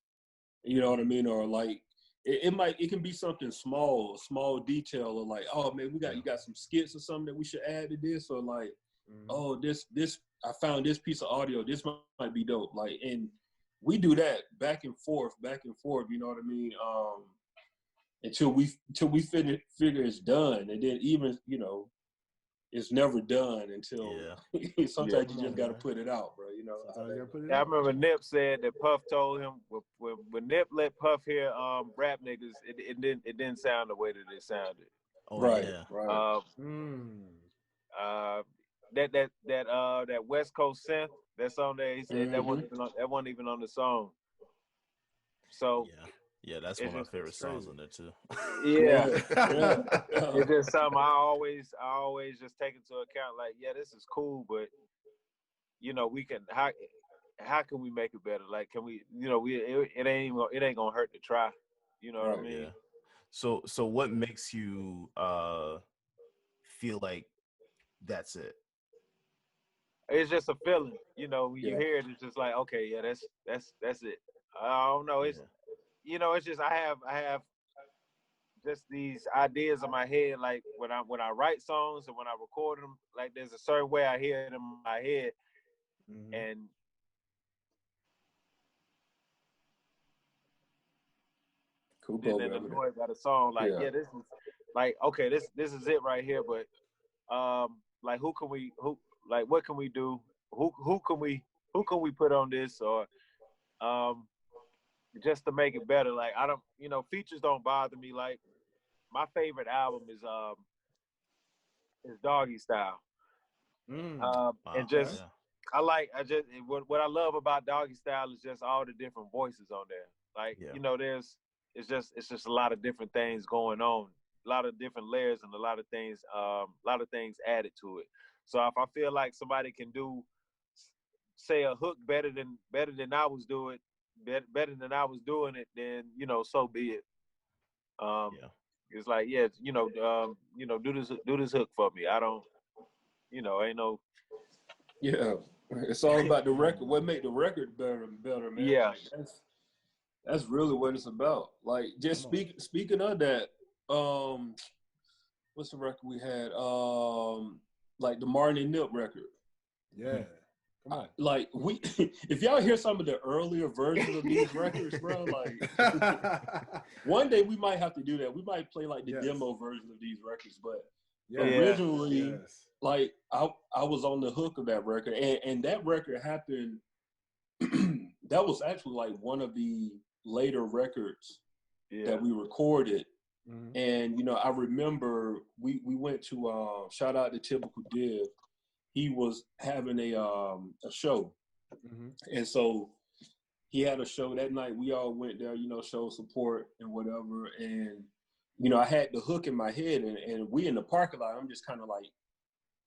You know what I mean? Or like, it can be something small detail, or like, oh man, you got some skits or something that we should add to this, or like, oh, this I found this piece of audio, this might be dope. Like, and we do that back and forth, you know what I mean? Until we figure it's done. And then even, you know, it's never done until sometimes you just got to put it out, bro. You know. I remember Nip said that Puff told him when Nip let Puff hear rap niggas, it didn't sound the way that it sounded. Oh, right. That West Coast synth that's on there, he said that wasn't even on the song. So yeah, that's one of my favorite songs on there too. Yeah. It's just something I always just take into account. Like, yeah, this is cool, but you know, we can how can we make it better? Like, can we? You know, it ain't gonna hurt to try. You know what I mean? Yeah. So what makes you feel like that's it? It's just a feeling. You know, when you hear it, it's just like, okay, yeah, that's it. I don't know. It's you know, it's just I have just these ideas in my head. Like when I write songs and when I record them, like there's a certain way I hear it in my head, and then annoyed by the song. Like, this is like, okay, this is it right here. But like, what can we do? Who can we put on this, or just to make it better? Like, I don't, you know, features don't bother me. Like, my favorite album is Doggy Style. And just what I love about Doggy Style is just all the different voices on there. Like, you know, it's just a lot of different things going on, a lot of different layers, and a lot of things added to it. So if I feel like somebody can do, say, a hook better than I was doing, better than I was doing it, then, you know, so be it. It's like, you know, do this hook for me. I don't, you know, ain't no. Yeah, it's all about the record. What make the record better, man? Yeah, like, that's really what it's about. Like, just speaking of that, what's the record we had? Like the Martin and Nip record. Yeah. Come on. Like, if y'all hear some of the earlier versions of these records, bro, like one day we might have to do that. We might play like the demo version of these records, but Originally, like I was on the hook of that record, and that record happened. That was actually like one of the later records that we recorded. Mm-hmm. And, you know, I remember we went to, shout out to Typical Div. He was having a show. Mm-hmm. And so he had a show that night. We all went there, you know, show support and whatever. And, you know, I had the hook in my head and we in the parking lot. I'm just kind of like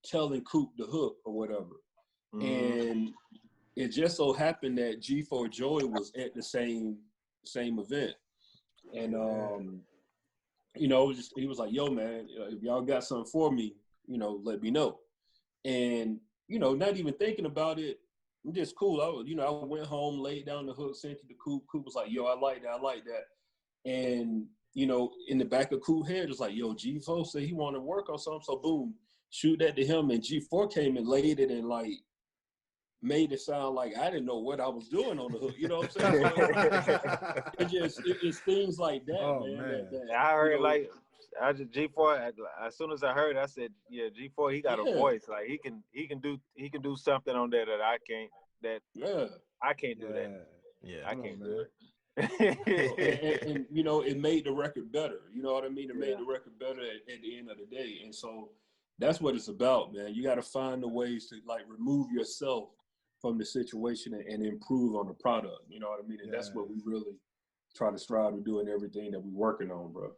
telling Coop the hook or whatever. Mm-hmm. And it just so happened that G4 Joey was at the same event. And, you know, he was like, yo, man, if y'all got something for me, you know, let me know. And, you know, not even thinking about it, I'm just cool. I went home, laid down the hook, sent it to Coop. Coop was like, yo, I like that. And, you know, in the back of Coop's head, it's like, yo, G4 said he wanted to work on something. So, boom, shoot that to him. And G4 came and laid it and, like, made it sound like I didn't know what I was doing on the hook. You know what I'm saying? So it's things like that, man. That, I heard, you know, like, I just G4. As soon as I heard, I said, "Yeah, G4. He got a voice. Like he can do something on there that I can't. I can't do that. Yeah, I can't do it." and you know, it made the record better. You know what I mean? It made the record better at the end of the day. And so that's what it's about, man. You got to find the ways to like remove yourself from the situation and improve on the product. You know what I mean? And that's what we really try to strive to do in everything that we're working on, bro.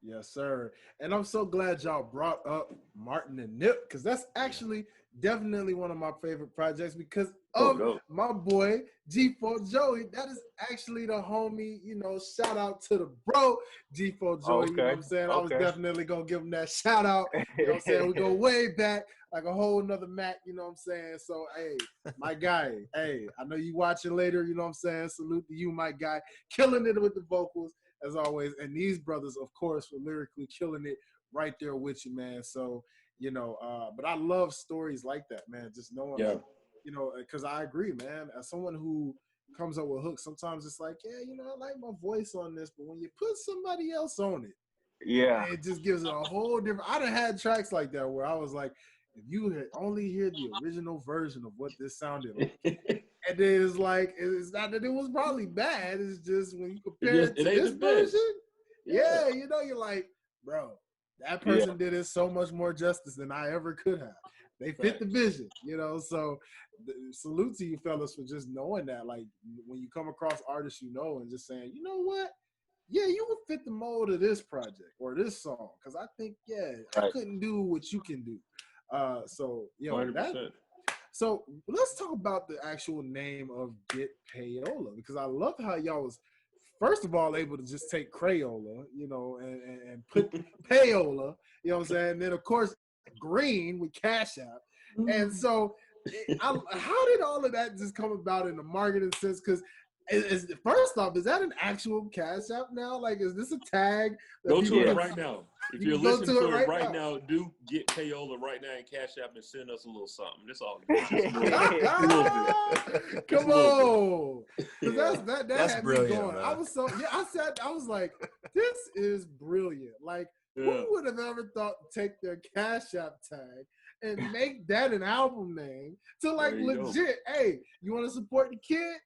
Yes, sir. And I'm so glad y'all brought up Martin and Nip, because that's actually definitely one of my favorite projects because of my boy G4 Joey. That is actually the homie, you know, shout out to the bro G4 Joey. You know what I'm saying? I was definitely gonna give him that shout out. You know what I'm saying? We go way back, like a whole nother Mac, you know what I'm saying? So hey, my guy, hey, I know you watching later, you know what I'm saying? Salute to you, my guy, killing it with the vocals as always. And these brothers, of course, were lyrically killing it right there with you, man. So, you know, but I love stories like that, man. Just knowing, you know, because I agree, man. As someone who comes up with hooks, sometimes it's like, yeah, you know, I like my voice on this, but when you put somebody else on it, it just gives it a whole different. I done had tracks like that where I was like, if you had only hear the original version of what this sounded like, and then it's like, it's not that it was probably bad. It's just when you compare it to this version, you know, you're like, bro, that person did it so much more justice than I ever could have. They fit the vision, you know. So salute to you fellas for just knowing that. Like when you come across artists you know and just saying, you know what? Yeah, you would fit the mold of this project or this song. Because I think, I couldn't do what you can do. So, you know, 100%. So let's talk about the actual name of Getpayola, because I love how y'all was, first of all, able to just take Crayola, you know, and put Payola, you know what I'm saying? And then, of course, green with Cash App. And so how did all of that just come about in the marketing sense? Because first off, is that an actual Cash App now? Like, is this a tag? Go to it right now. If you're listening to it right now, do Getpayola right now and Cash App and send us a little something. That's all. Just a little bit. Come on. That that's had brilliant, me going. man. I was like, this is brilliant. Like, who would have ever thought to take their Cash App tag and make that an album name to like legit, hey, you want to support the kid?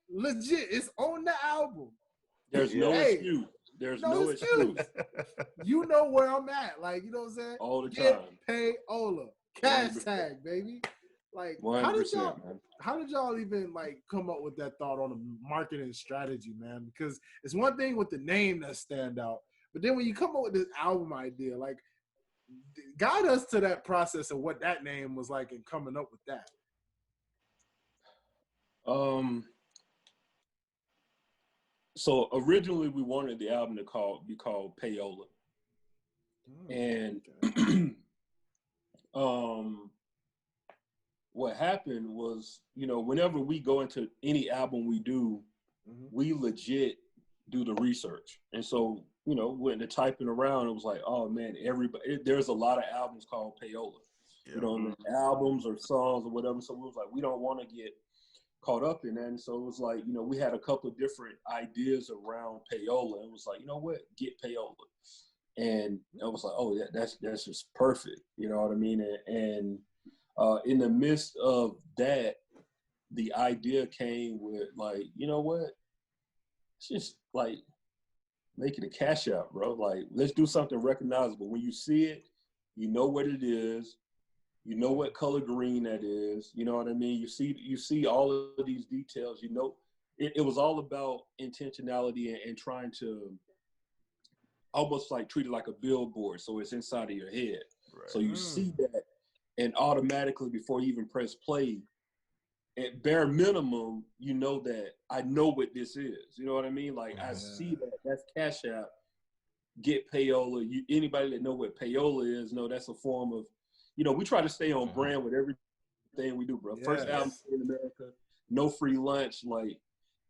Legit, it's on the album. There's no excuse. There's no excuse. You know where I'm at. Like, you know what I'm saying? All the time. Getpayola. Cash 100%. Tag, baby. Like, 100%, how did y'all even like come up with that thought on a marketing strategy, man? Because it's one thing with the name that stand out, but then when you come up with this album idea, like, guide us to that process of what that name was like and coming up with that. So originally we wanted the album to be called Payola. And what happened was, you know, whenever we go into any album we do, we legit do the research. And so, you know, when the typing around, it was like, oh man, there's a lot of albums called Payola. You know, albums or songs or whatever. So we was like, we don't want to get caught up in that. And so it was like, you know, we had a couple of different ideas around Payola. It was like, you know what, Getpayola. And I was like, oh, yeah, that's just perfect. You know what I mean? And in the midst of that, the idea came with like, you know what? It's just like make it a cash out, bro. Like, let's do something recognizable. When you see it, you know what it is. You know what color green that is. You know what I mean? You see all of these details. You know, it was all about intentionality and trying to almost like treat it like a billboard. So it's inside of your head. Right. So you see that, and automatically before you even press play, at bare minimum, you know that I know what this is. You know what I mean? Like I see that's Cash App, Getpayola. Anybody that know what payola is, know that's a form of, you know, we try to stay on brand with everything we do, bro. Yes. First album in America, no free lunch. Like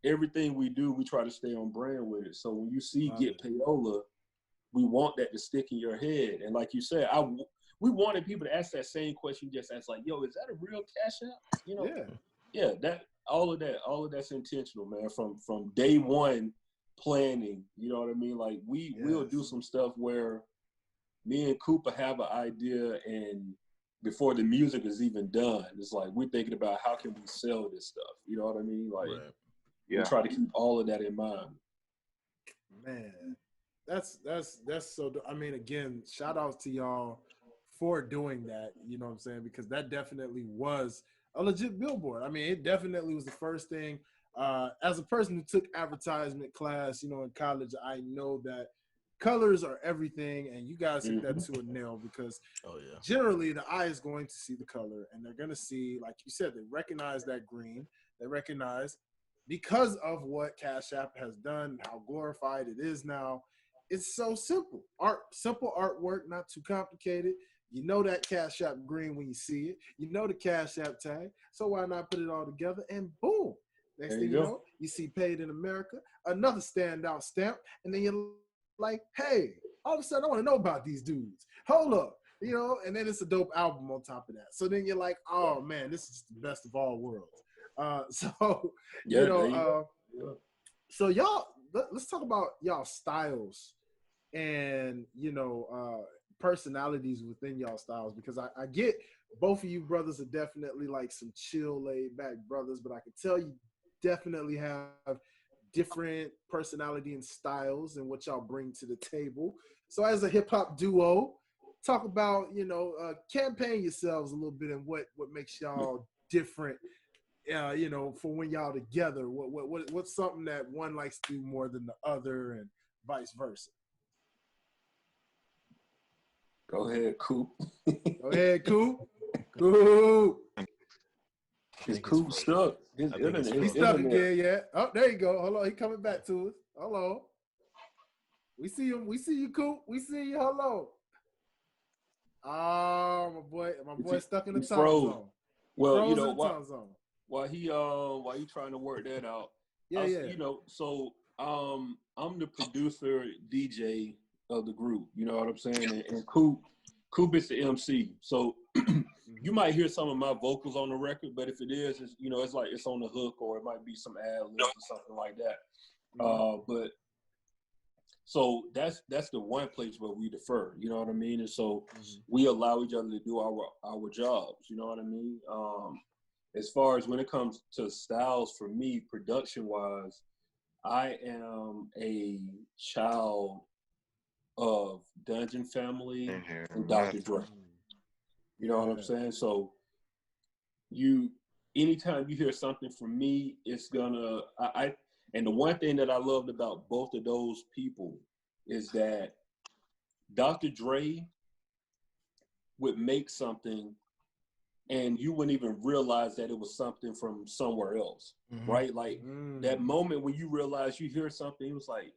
everything we do, we try to stay on brand with it. So when you see Getpayola, we want that to stick in your head. And like you said, we wanted people to ask that same question you just asked, like, yo, is that a real Cash App? You know, yeah, that all of that's intentional, man. From day one planning, you know what I mean? Like we'll do some stuff where me and Cooper have an idea, and before the music is even done, it's like we're thinking about how can we sell this stuff. You know what I mean? Like we try to keep all of that in mind. Man, that's so. I mean, again, shout outs to y'all for doing that. You know what I'm saying? Because that definitely was a legit billboard. I mean, it definitely was the first thing. As a person who took advertisement class, you know, in college, I know that colors are everything, and you guys hit that to a nail because generally the eye is going to see the color, and they're going to see, like you said, they recognize that green. They recognize because of what Cash App has done, how glorified it is now. It's so simple. Simple artwork, not too complicated. You know that Cash App green when you see it. You know the Cash App tag. So why not put it all together and boom. Next thing you know, you see Paid in America, another standout stamp, and then you're like, hey, all of a sudden I want to know about these dudes. Hold up. You know, and then it's a dope album on top of that. So then you're like, oh man, this is the best of all worlds. So y'all, let's talk about y'all styles and, you know, personalities within y'all styles, because I get both of you brothers are definitely like some chill, laid back brothers, but I can tell you definitely have different personality and styles and what y'all bring to the table. So as a hip hop duo, talk about, you know, campaign yourselves a little bit and what makes y'all different, you know, for when y'all together. What's something that one likes to do more than the other and vice versa? Go ahead, Coop. Go ahead, Coop. Coop. His Coop stuck. He's stuck again, yeah. Oh, there you go. Hold on. He coming back to us. Hello. We see him. We see you, Coop. We see you. Hello. Oh, my boy stuck in the time zone. Well, you know, while he trying to work that out. You know, so I'm the producer, DJ of the group. You know what I'm saying? And Coop is the MC. So you might hear some of my vocals on the record, but if it is, it's, you know, it's like it's on the hook, or it might be some ad-libs or something like that. But so that's the one place where we defer. You know what I mean? And so we allow each other to do our jobs. You know what I mean? As far as when it comes to styles, for me, production-wise, I am a child of Dungeon Family and Dr. Dre. You know what I'm saying? So anytime you hear something from me, it's gonna, and the one thing that I loved about both of those people is that Dr. Dre would make something and you wouldn't even realize that it was something from somewhere else, right? Like that moment when you realize you hear something, it was like,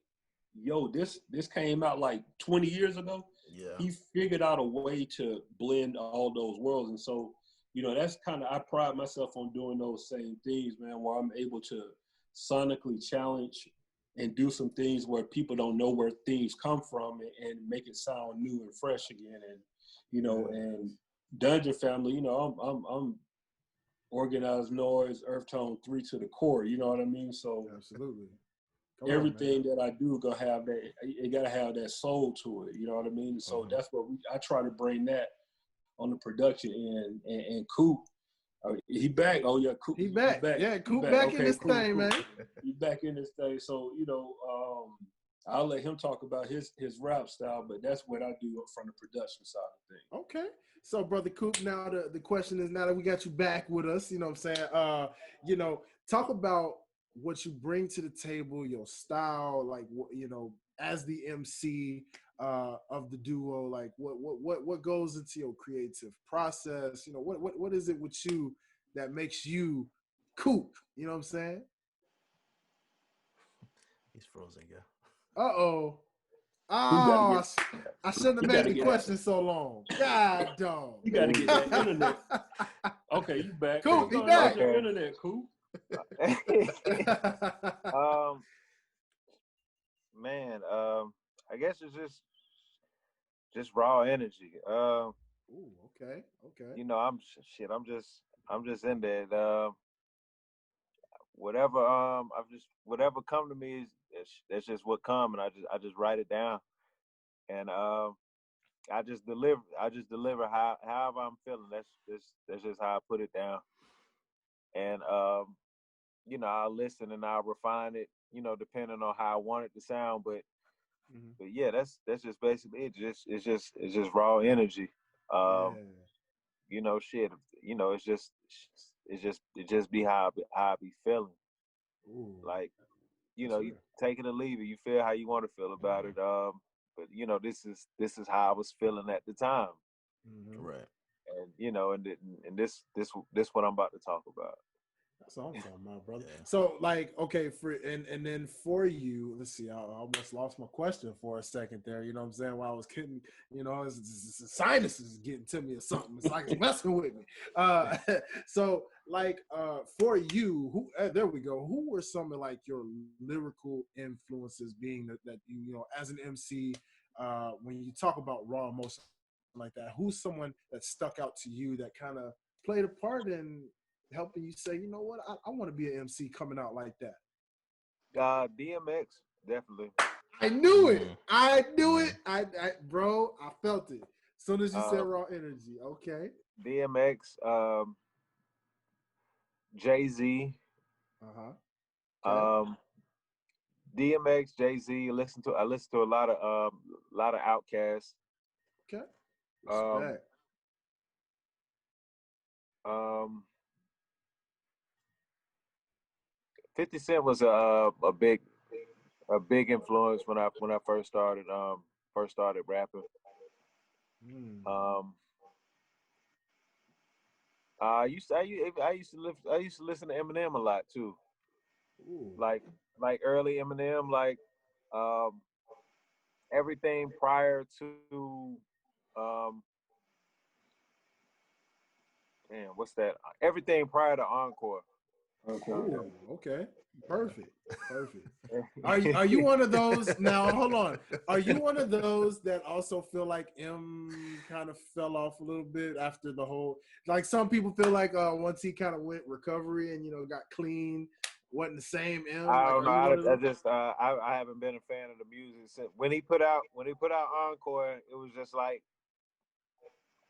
yo, this came out like 20 years ago. Yeah. He figured out a way to blend all those worlds. And so, you know, that's kind of, I pride myself on doing those same things, man, where I'm able to sonically challenge and do some things where people don't know where things come from and make it sound new and fresh again. And, you know, and Dungeon Family, you know, I'm organized noise, earth tone 3 to the core, you know what I mean? So absolutely. everything that I do gonna have that. It gotta have that soul to it. You know what I mean? So that's what I try to bring that on the production end. And Coop, he back. Oh yeah, Coop. He back. Yeah, Coop back in this thing, man. He back in this thing. So I'll let him talk about his rap style, but that's what I do from the production side of things. Okay. So, Brother Coop, now the question is, now that we got you back with us, you know what I'm saying? Talk about what you bring to the table, your style, like, as the MC of the duo, like what goes into your creative process? What is it with you that makes you Coop? You know what I'm saying? He's frozen, yeah. Uh-oh. Oh, I shouldn't have made the question so long. God, dog. You got to get that internet. Okay, you back. Coop, you back. Your internet, Coop. Man, I guess it's just raw energy. Ooh, okay. I'm just in there. Whatever come to me that's just what come, and I just write it down, and I just deliver however I'm feeling. That's just how I put it down, and I'll listen and I'll refine it, depending on how I want it to sound. But yeah, that's just basically it. It's just raw energy. It just be how I be feeling. Ooh, like, you take it or leave it. You feel how you want to feel about it. But this is how I was feeling at the time. Right. And this what I'm about to talk about. That's all I'm talking about, brother. Yeah. So, okay, and then for you, let's see, I almost lost my question for a second there. You know what I'm saying? While I was kidding, it's sinuses getting to me or something. It's like it's messing with me. So, for you, there we go. Who were some of your lyrical influences, being that as an MC, when you talk about raw emotion like that, who's someone that stuck out to you that kind of played a part in helping you say, you know what, I want to be an MC coming out like that? DMX, definitely. I knew it. I knew it. Bro, I felt it. As soon as you said raw energy. Okay. DMX, Jay-Z. Okay. DMX, Jay-Z. I listen to a lot of Outkast. Okay. Respect. 50 Cent was a big influence when I first started rapping. I used to listen to Eminem a lot too. Ooh. Like early Eminem, everything prior to what's that? Everything prior to Encore. Ooh, okay. Perfect. Are you one of those now? Hold on. Are you one of those that also feel like M kind of fell off a little bit after the whole? Like some people feel like once he kind of went recovery and got clean, wasn't the same M. I don't know. I haven't been a fan of the music since when he put out Encore. It was just like,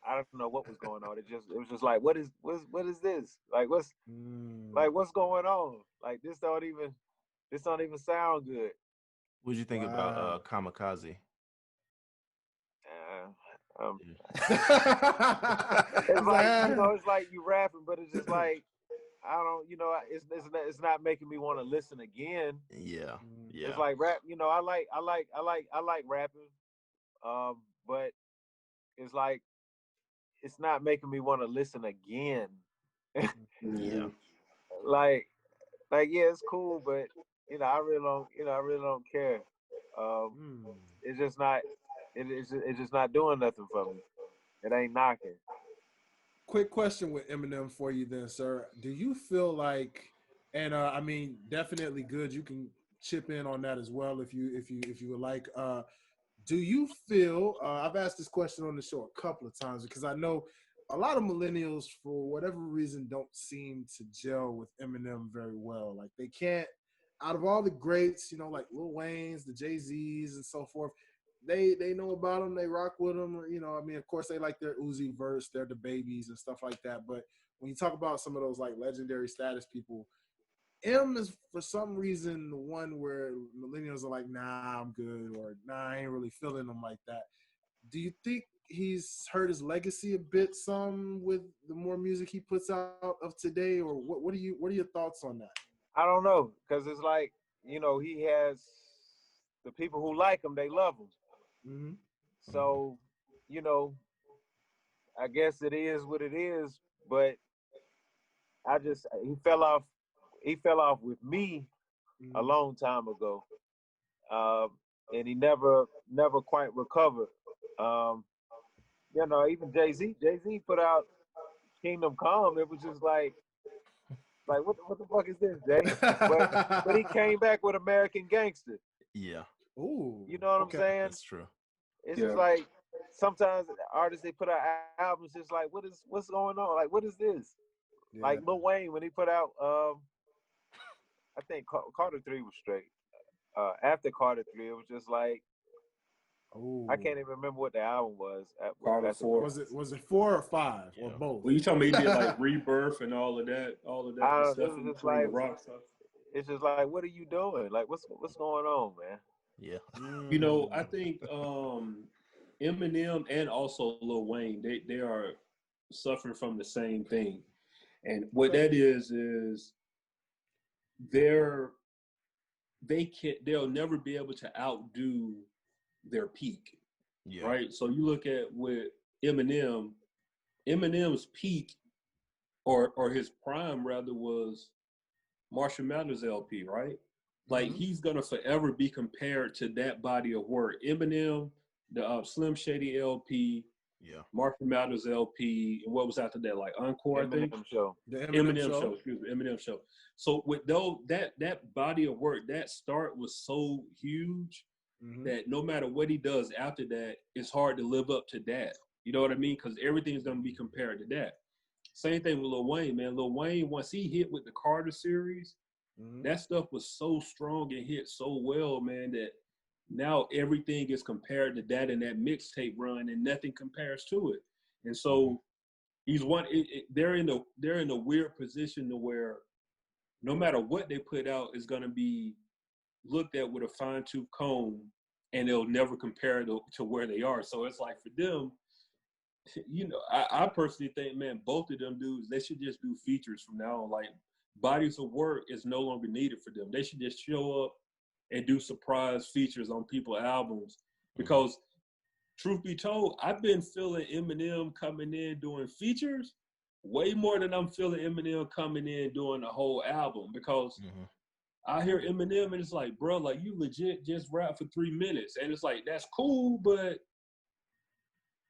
I don't know what was going on. It was just like, what is this? Like what's going on? Like this don't even sound good. What'd you think about Kamikaze? It's like you rapping, but it's just like I don't, it's not making me want to listen again. Yeah. It's like rap. I like rapping, but it's like it's not making me want to listen again. Yeah. Like yeah, it's cool, but I really don't care. It's just not. It's just not doing nothing for me. It ain't knocking. Quick question with Eminem for you then, sir. Do you feel like, and I mean, definitely good. You can chip in on that as well if you would like. Do you feel? I've asked this question on the show a couple of times because I know a lot of millennials, for whatever reason, don't seem to gel with Eminem very well. Like they can't out of all the greats, you know, like Lil Wayne's, the Jay-Z's and so forth, they know about them, they rock with them, you know. I mean, of course, they like their Uzi verse, their the babies and stuff like that. But when you talk about some of those like legendary status people, M is for some reason the one where millennials are like, nah, I'm good, or nah, I ain't really feeling them like that. Do you think he's hurt his legacy a bit some with the more music he puts out of today, or what are your thoughts on that? I don't know, because it's like, you know, he has the people who like him, they love him. Mm-hmm. So, you know, I guess it is what it is. But he fell off. He fell off with me a long time ago, and he never quite recovered. You know, even Jay-Z put out Kingdom Come. It was just like what the fuck is this, Jay? But he came back with American Gangster. Yeah. Ooh. You know what I'm saying? That's true. It's just like sometimes artists, they put out albums, just like what's going on? Like, what is this? Yeah. Like Lil Wayne, when he put out I think Carter 3 was straight. After Carter 3, it was just like, ooh. I can't even remember what the album was. Carter 4. Was it 4 or 5 or both? Well, you talking about he did like Rebirth and all of that stuff in between like, the rock stuff. It's just like, what are you doing? Like, what's going on, man? Yeah. You know, I think Eminem and also Lil Wayne, they are suffering from the same thing. And what that is they'll never be able to outdo their peak. Yeah. Right? So you look at with Eminem's peak or his prime rather was Marshall Mathers LP, right? Like he's gonna forever be compared to that body of work. Eminem, the Slim Shady LP, Marshall Mathers LP, and what was after that? Like Encore, Eminem I think. Show. The Eminem Show. Excuse me, Eminem Show. So with that body of work, that start was so huge that no matter what he does after that, it's hard to live up to that. You know what I mean? Because everything's gonna be compared to that. Same thing with Lil Wayne, man. Lil Wayne, once he hit with the Carter series, that stuff was so strong and hit so well, man, that now everything is compared to that and that mixtape run, and nothing compares to it. And so he's one. They're in a weird position to where no matter what they put out is going to be looked at with a fine-tooth comb, and they'll never compare to where they are. So it's like for them, you know, I personally think, man, both of them dudes, they should just do features from now on. Like, bodies of work is no longer needed for them. They should just show up and do surprise features on people's albums. Because truth be told, I've been feeling Eminem coming in doing features way more than I'm feeling Eminem coming in doing a whole album. Because I hear Eminem and it's like, bro, like you legit just rap for 3 minutes. And it's like, that's cool, but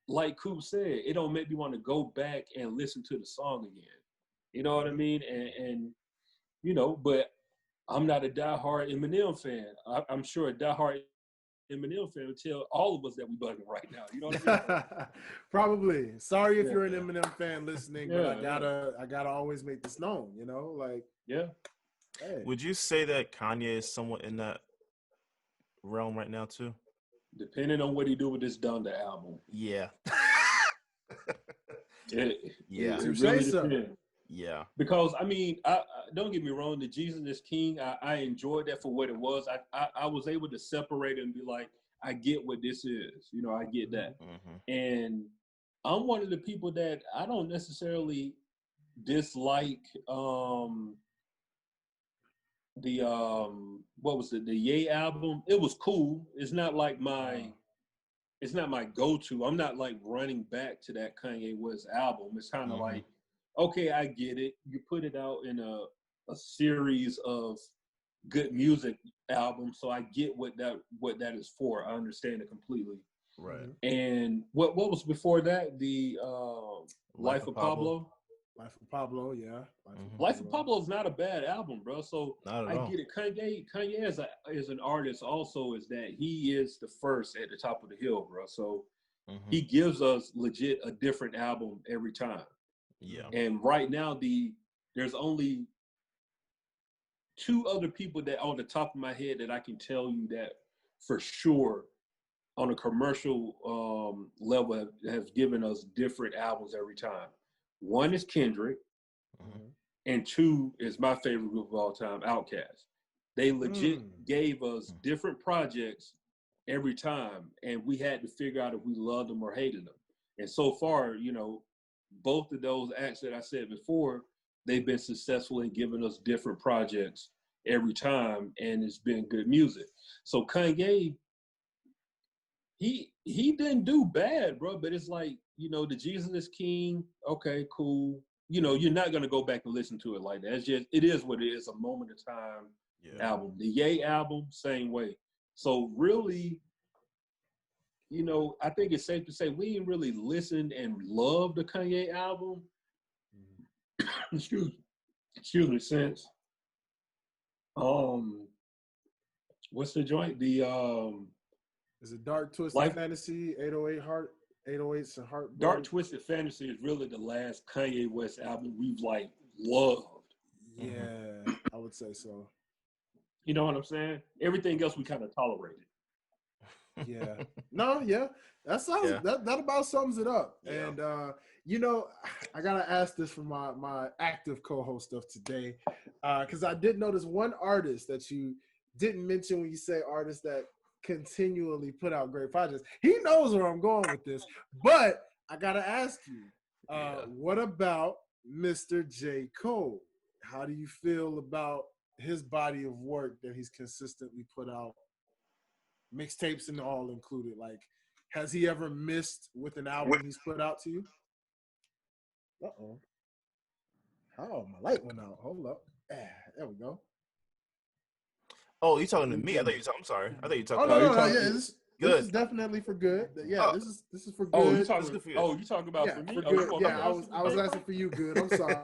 like Coop said, it don't make me want to go back and listen to the song again. You know what I mean? And you know, but I'm not a diehard Eminem fan. I'm sure a diehard Eminem fan would tell all of us that we bugging right now. You know what I mean? Probably. Sorry if you're an Eminem fan listening, but I gotta always make this known. You know, like Hey. Would you say that Kanye is somewhat in that realm right now too? Depending on what he do with this Donda album. Yeah. It really depends. Yeah. Because I mean, I don't get me wrong, the Jesus is King, I enjoyed that for what it was. I was able to separate it and be like, I get what this is. You know, I get that. And I'm one of the people that I don't necessarily dislike the what was it, the Ye album. It was cool. It's not like my go-to. I'm not like running back to that Kanye West album. It's kind of like, okay, I get it. You put it out in a series of good music albums, so I get what that is for. I understand it completely. Right. And what was before that? The Life of Pablo. Life of Pablo, yeah. Life of Pablo is not a bad album, bro. So I get it. Kanye as an artist also is that he is the first at the top of the hill, bro. So he gives us legit a different album every time. Yeah. And right now there's only two other people that on the top of my head that I can tell you that for sure on a commercial level have given us different albums every time. One is Kendrick, and two is my favorite group of all time, Outkast. They legit gave us different projects every time, and we had to figure out if we loved them or hated them. And so far, you know, both of those acts that I said before, they've been successful in giving us different projects every time, and it's been good music. So Kanye, he didn't do bad, bro, but it's like, you know, the Jesus is King, okay, cool. You know, you're not gonna go back and listen to it like that. It's just, it is what it is, a moment of time album. The Ye album, same way. So really, you know, I think it's safe to say we didn't really listen and love the Kanye album. excuse me, since what's the joint? The is it Dark Twisted Fantasy, 808s and Heart? Dark Twisted Fantasy is really the last Kanye West album we've like loved. Yeah, I would say so. You know what I'm saying? Everything else we kind of tolerated. Yeah. No, yeah. That sounds that about sums it up. Yeah. And you know, I gotta ask this for my active co-host of today. Because I did notice one artist that you didn't mention when you say artists that continually put out great projects. He knows where I'm going with this, but I gotta ask you, what about Mr. J. Cole? How do you feel about his body of work that he's consistently put out, mixtapes and all included? Like, has he ever missed with an album he's put out to you? Uh-oh. Oh, my light went out. Hold up. There we go. Oh, you talking to me? I thought you. I'm sorry. I thought you talking. Oh no, yeah. This is definitely for good. Yeah, this is for good. Oh, you talking about for me? For good. Yeah, I was asking for you, good. I'm sorry.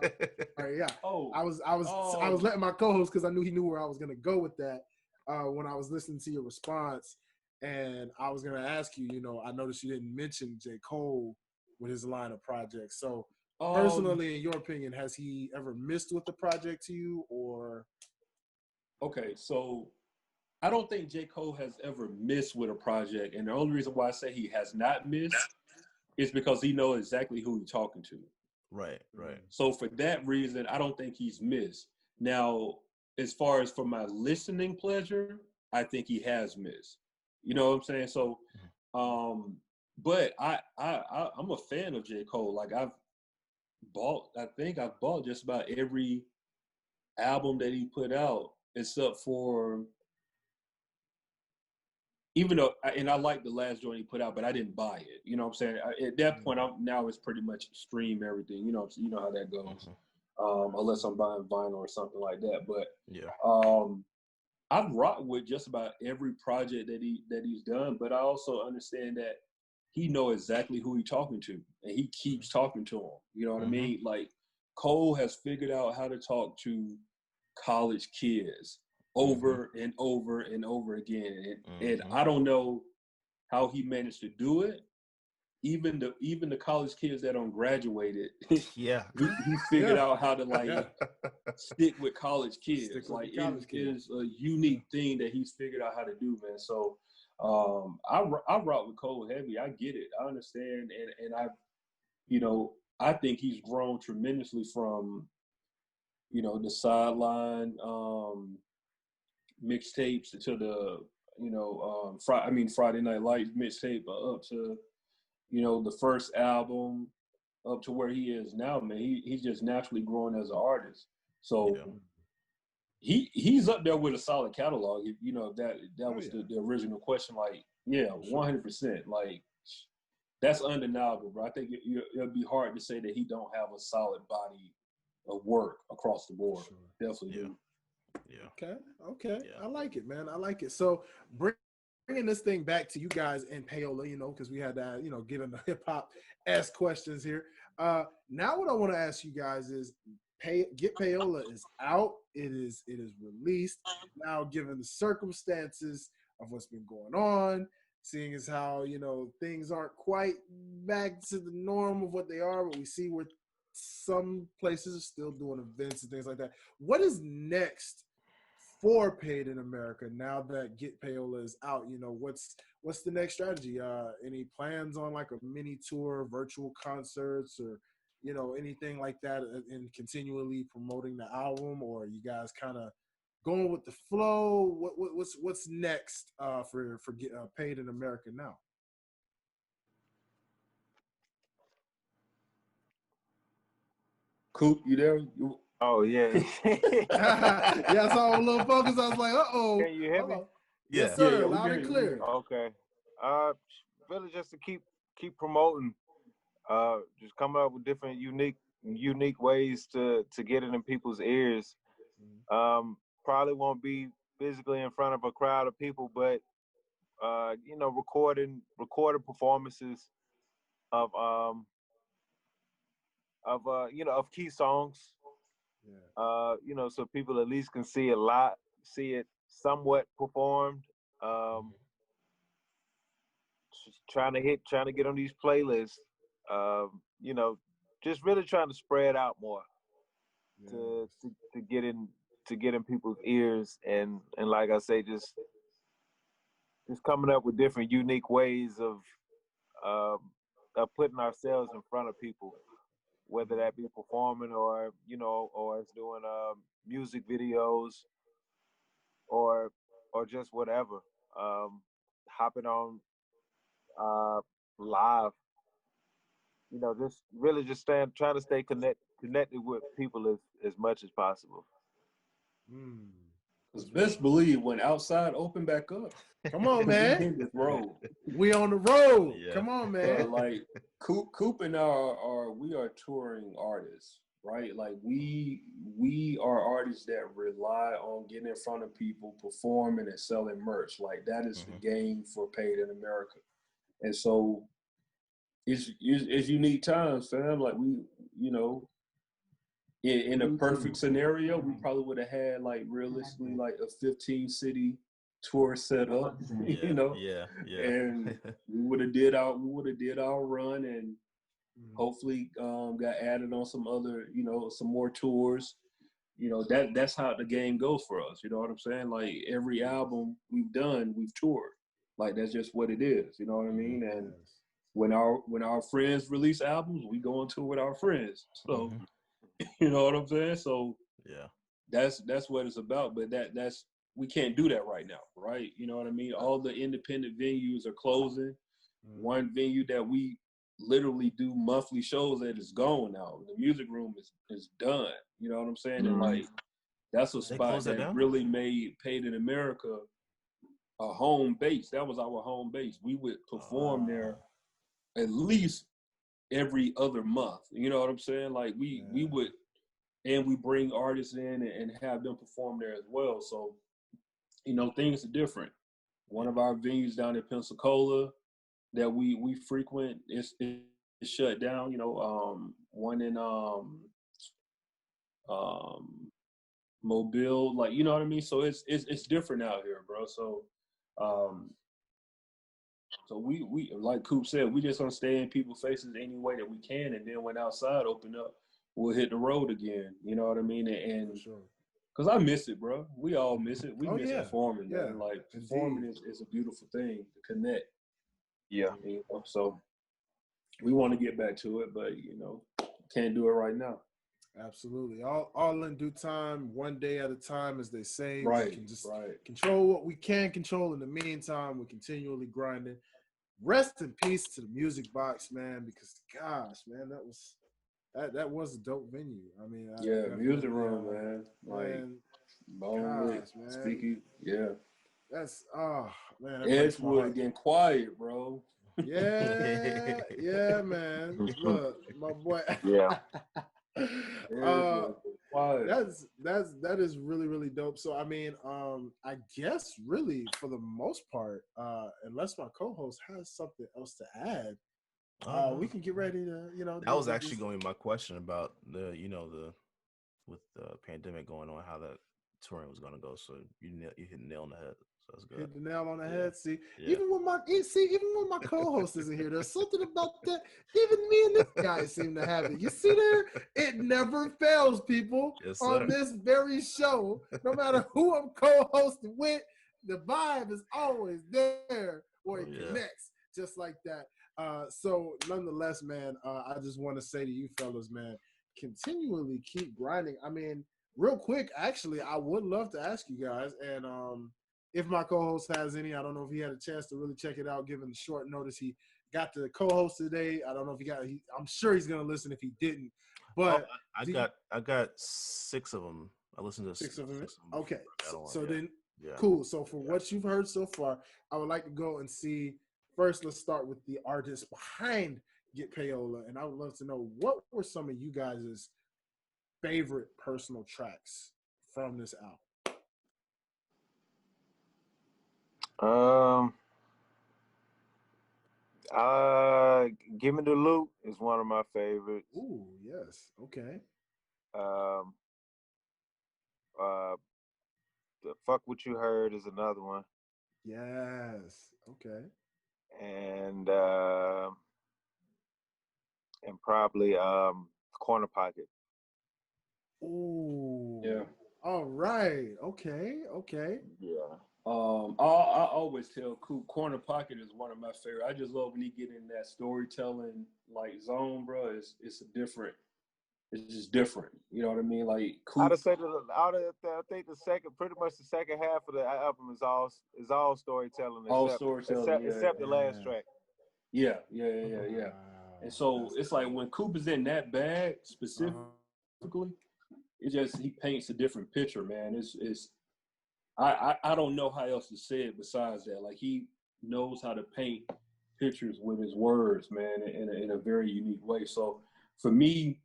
All right, yeah. I was letting my co-host, because I knew he knew where I was gonna go with that when I was listening to your response, and I was gonna ask you. You know, I noticed you didn't mention J. Cole with his line of projects. So personally, in your opinion, has he ever missed with the project to you, or? Okay, so I don't think J. Cole has ever missed with a project, and the only reason why I say he has not missed is because he knows exactly who he's talking to. Right. So for that reason, I don't think he's missed. Now, as far as for my listening pleasure, I think he has missed. You know what I'm saying? So, but I'm a fan of J. Cole. Like I've bought just about every album that he put out, except for, even though, and I like the last joint he put out, but I didn't buy it. You know what I'm saying? At that point, now it's pretty much stream everything. You know how that goes. Unless I'm buying vinyl or something like that. But I've rocked with just about every project that he's done. But I also understand that he knows exactly who he's talking to, and he keeps talking to them. You know what I mean? Like Cole has figured out how to talk to college kids over and over and over again, and I don't know how he managed to do it. Even the college kids that don't graduated, he figured out how to like stick with college kids. It is a unique thing that he's figured out how to do, man. So I rock with Cole heavy. I get it. I understand, and I think he's grown tremendously from the sideline mixtapes to the Friday Night Lights mixtape up to the first album up to where he is now, man. He's just naturally growing as an artist. So he's up there with a solid catalog. If that was the original question. Like, 100%. Like, that's undeniable, bro. I think it'll be hard to say that he don't have a solid body of work across the board. Sure. Definitely do. Yeah. Okay. Yeah. I like it, man. I like it. So bringing this thing back to you guys and Payola, because we had to, get into hip-hop-esque questions here. Now what I want to ask you guys is, Getpayola is out. It is released. Now, given the circumstances of what's been going on, seeing as how, things aren't quite back to the norm of what they are, but we see where some places are still doing events and things like that. What is next for Paid in Amerikka now that Getpayola is out? You know, what's the next strategy? Any plans on like a mini tour, virtual concerts, or you know, anything like that, and continually promoting the album, or you guys kind of going with the flow? What's next for Paid in Amerikka now? Coop, you there? Oh yeah. Yeah, I saw a little focus. I was like, "Uh-oh." Can you hear me? Yes, sir. Yeah, Loud and clear. Okay. Really just to keep promoting. Just coming up with different unique ways to get it in people's ears. Probably won't be physically in front of a crowd of people, but you know, recorded performances of you know, of key songs. You know, so people at least can see it somewhat performed. Just trying to get on these playlists. You know, just really trying to spread out more to get in people's ears, and like I say, just coming up with different unique ways of putting ourselves in front of people, whether that be performing or, you know, or it's doing music videos or just whatever. Hopping on live, you know, just really just trying to stay connected with people as much as possible. Because best believe when outside open back up, come on, man. We hit this road. We on the road. Yeah. Come on, man. Like Coop and we are touring artists, right? Like we are artists that rely on getting in front of people, performing and selling merch. Like that is the game for Paid in Amerikka. And so it's unique times, fam. Like we, you know, in a perfect scenario, we probably would have had like realistically like a 15 city tour set up, you know. Yeah. And we would have did our run, and hopefully got added on some other, you know, some more tours. You know, that's how the game goes for us. You know what I'm saying? Like every album we've done, we've toured. Like that's just what it is. You know what I mean? And when our friends release albums, we go on tour with our friends. So you know what I'm saying? So yeah, that's what it's about. But that's we can't do that right now, right? You know what I mean? All the independent venues are closing. One venue that we literally do monthly shows at is gone now. The music room is done. You know what I'm saying? And like that's a spot that really made Paid in Amerikka a home base. That was our home base. We would perform there at least every other month. You know what I'm saying? Like we would, and we bring artists in and have them perform there as well. So, you know, things are different. One of our venues down in Pensacola that we frequent is shut down. You know, one in Mobile, like, you know what I mean? So it's different out here, bro. So so we like Coop said, we just gonna stay in people's faces any way that we can, and then when outside open up, we'll hit the road again. You know what I mean? And because I miss it, bro. We all miss it. We miss performing, man. Like performing is a beautiful thing to connect. Yeah. You know? So we want to get back to it, but you know, can't do it right now. Absolutely. All in due time, one day at a time, as they say. Right. We can just control what we can control. In the meantime, we're continually grinding. Rest in peace to the Music Box, man, because gosh, man, that was a dope venue. I mean, music room, man. Like, gosh, man. Speaking, That's man. Edgewood getting quiet, bro. Yeah, man. Look, my boy. Yeah. That is really, really dope. So I mean, I guess really for the most part, unless my co-host has something else to add, we can get ready to, you know. That was actually going to be my question about with the pandemic going on, how that touring was gonna go. So you hit the nail on the head. So that's good. Hit the nail on the head. See, even when my co-host isn't here, there's something about that. Even me and this guy seem to have it. You see there, it never fails, people. Yes, on this very show. No matter who I'm co-hosting with, the vibe is always there, or it connects just like that. So nonetheless, man, I just want to say to you fellas, man, continually keep grinding. I mean, real quick, actually, I would love to ask you guys, and if my co-host has any, I don't know if he had a chance to really check it out, given the short notice he got to co-host today. I don't know if I'm sure he's gonna listen if he didn't. But I got 6 of them. I listened to 6 of them. Okay, then cool. So for what you've heard so far, I would like to go and see. First, let's start with the artist behind Getpayola, and I would love to know what were some of you guys' favorite personal tracks from this album. Give Me the Loot is one of my favorites. Ooh, yes. Okay. The Fuck What You Heard is another one. Yes. Okay. And probably Corner Pocket. Ooh. Yeah. All right. Okay. Yeah. I always tell Coop, Corner Pocket is one of my favorite. I just love when he get in that storytelling like zone, bro. It's just different. You know what I mean? Like Coop. I think pretty much the second half of the album is all storytelling. Except the last track. Yeah. And so it's like when Coop is in that bag specifically, it just he paints a different picture, man. I don't know how else to say it besides that. Like he knows how to paint pictures with his words, man, in a very unique way. So for me,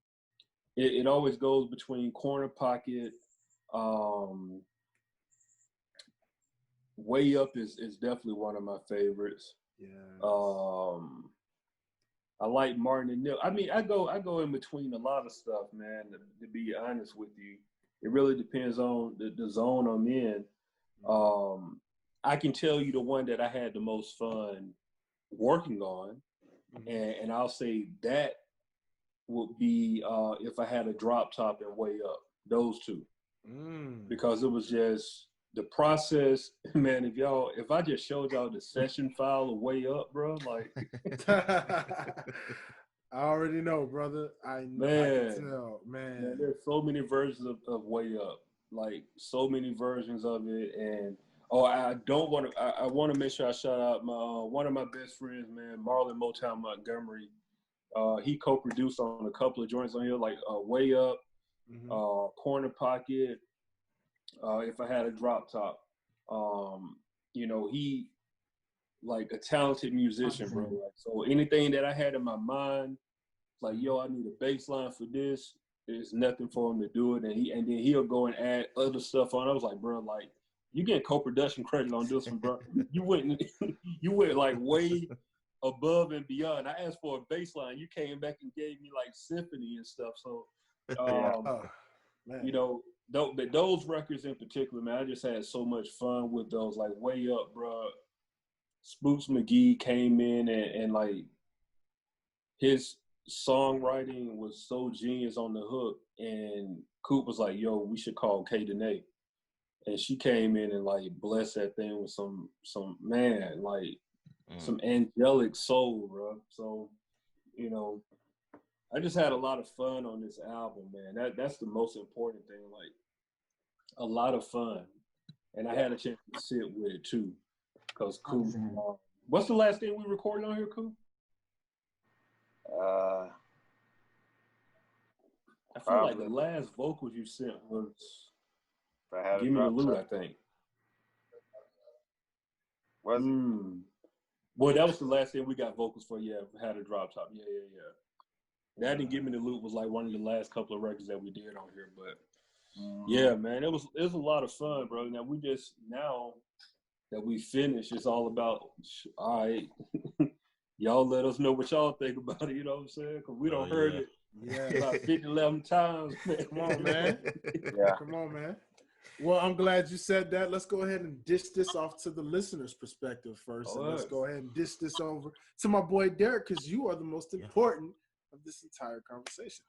it always goes between Corner Pocket. Way Up is definitely one of my favorites. Yeah. I like Martin and Nip. I mean, I go in between a lot of stuff, man. To be honest with you, it really depends on the zone I'm in. I can tell you the one that I had the most fun working on, and I'll say that would be If I Had a Drop Top and Way Up. Those two, because it was just the process, man. If I just showed y'all the session file of Way Up, bro, like. I already know, brother. I can tell, man. There's so many versions of Way Up, like so many versions of it, and I want to make sure I shout out my one of my best friends, man, Marlon Motown Montgomery. He co-produced on a couple of joints on here, like Way Up, Corner Pocket, If I Had a Drop Top. He like a talented musician, bro. Like, so anything that I had in my mind, like, I need a bass line for this. There's nothing for him to do it, and then he'll go and add other stuff on. I was like, bro, like you get co-production credit on this one, bro. You went like way above and beyond. I asked for a bass line. You came back and gave me like symphony and stuff. So, but those records in particular, man, I just had so much fun with those. Like Way Up, bro. Spooks McGee came in and like his songwriting was so genius on the hook, and Coop was like, yo, we should call Kay Danae. And she came in and like blessed that thing with some man, like some angelic soul, bro. So, I just had a lot of fun on this album, man. That's the most important thing, like a lot of fun. And I had a chance to sit with it too. Because Coop, what's the last thing we recorded on here, Coop? I feel like the last vocals you sent was Give Me the Loot, I think. Was it? Well, that was the last thing we got vocals for. Yeah, Had a Drop Top. Yeah. That and Give Me the Loot was like one of the last couple of records that we did on here. But yeah, man, it was a lot of fun, bro. Now that we finished, it's all about, all right, y'all let us know what y'all think about it, you know what I'm saying? Because we don't heard it about 50, 11 times. Man. Come on, man. Yeah. Come on, man. Well, I'm glad you said that. Let's go ahead and dish this off to the listener's perspective first. And let's go ahead and dish this over to my boy Derrick, because you are the most important of this entire conversation.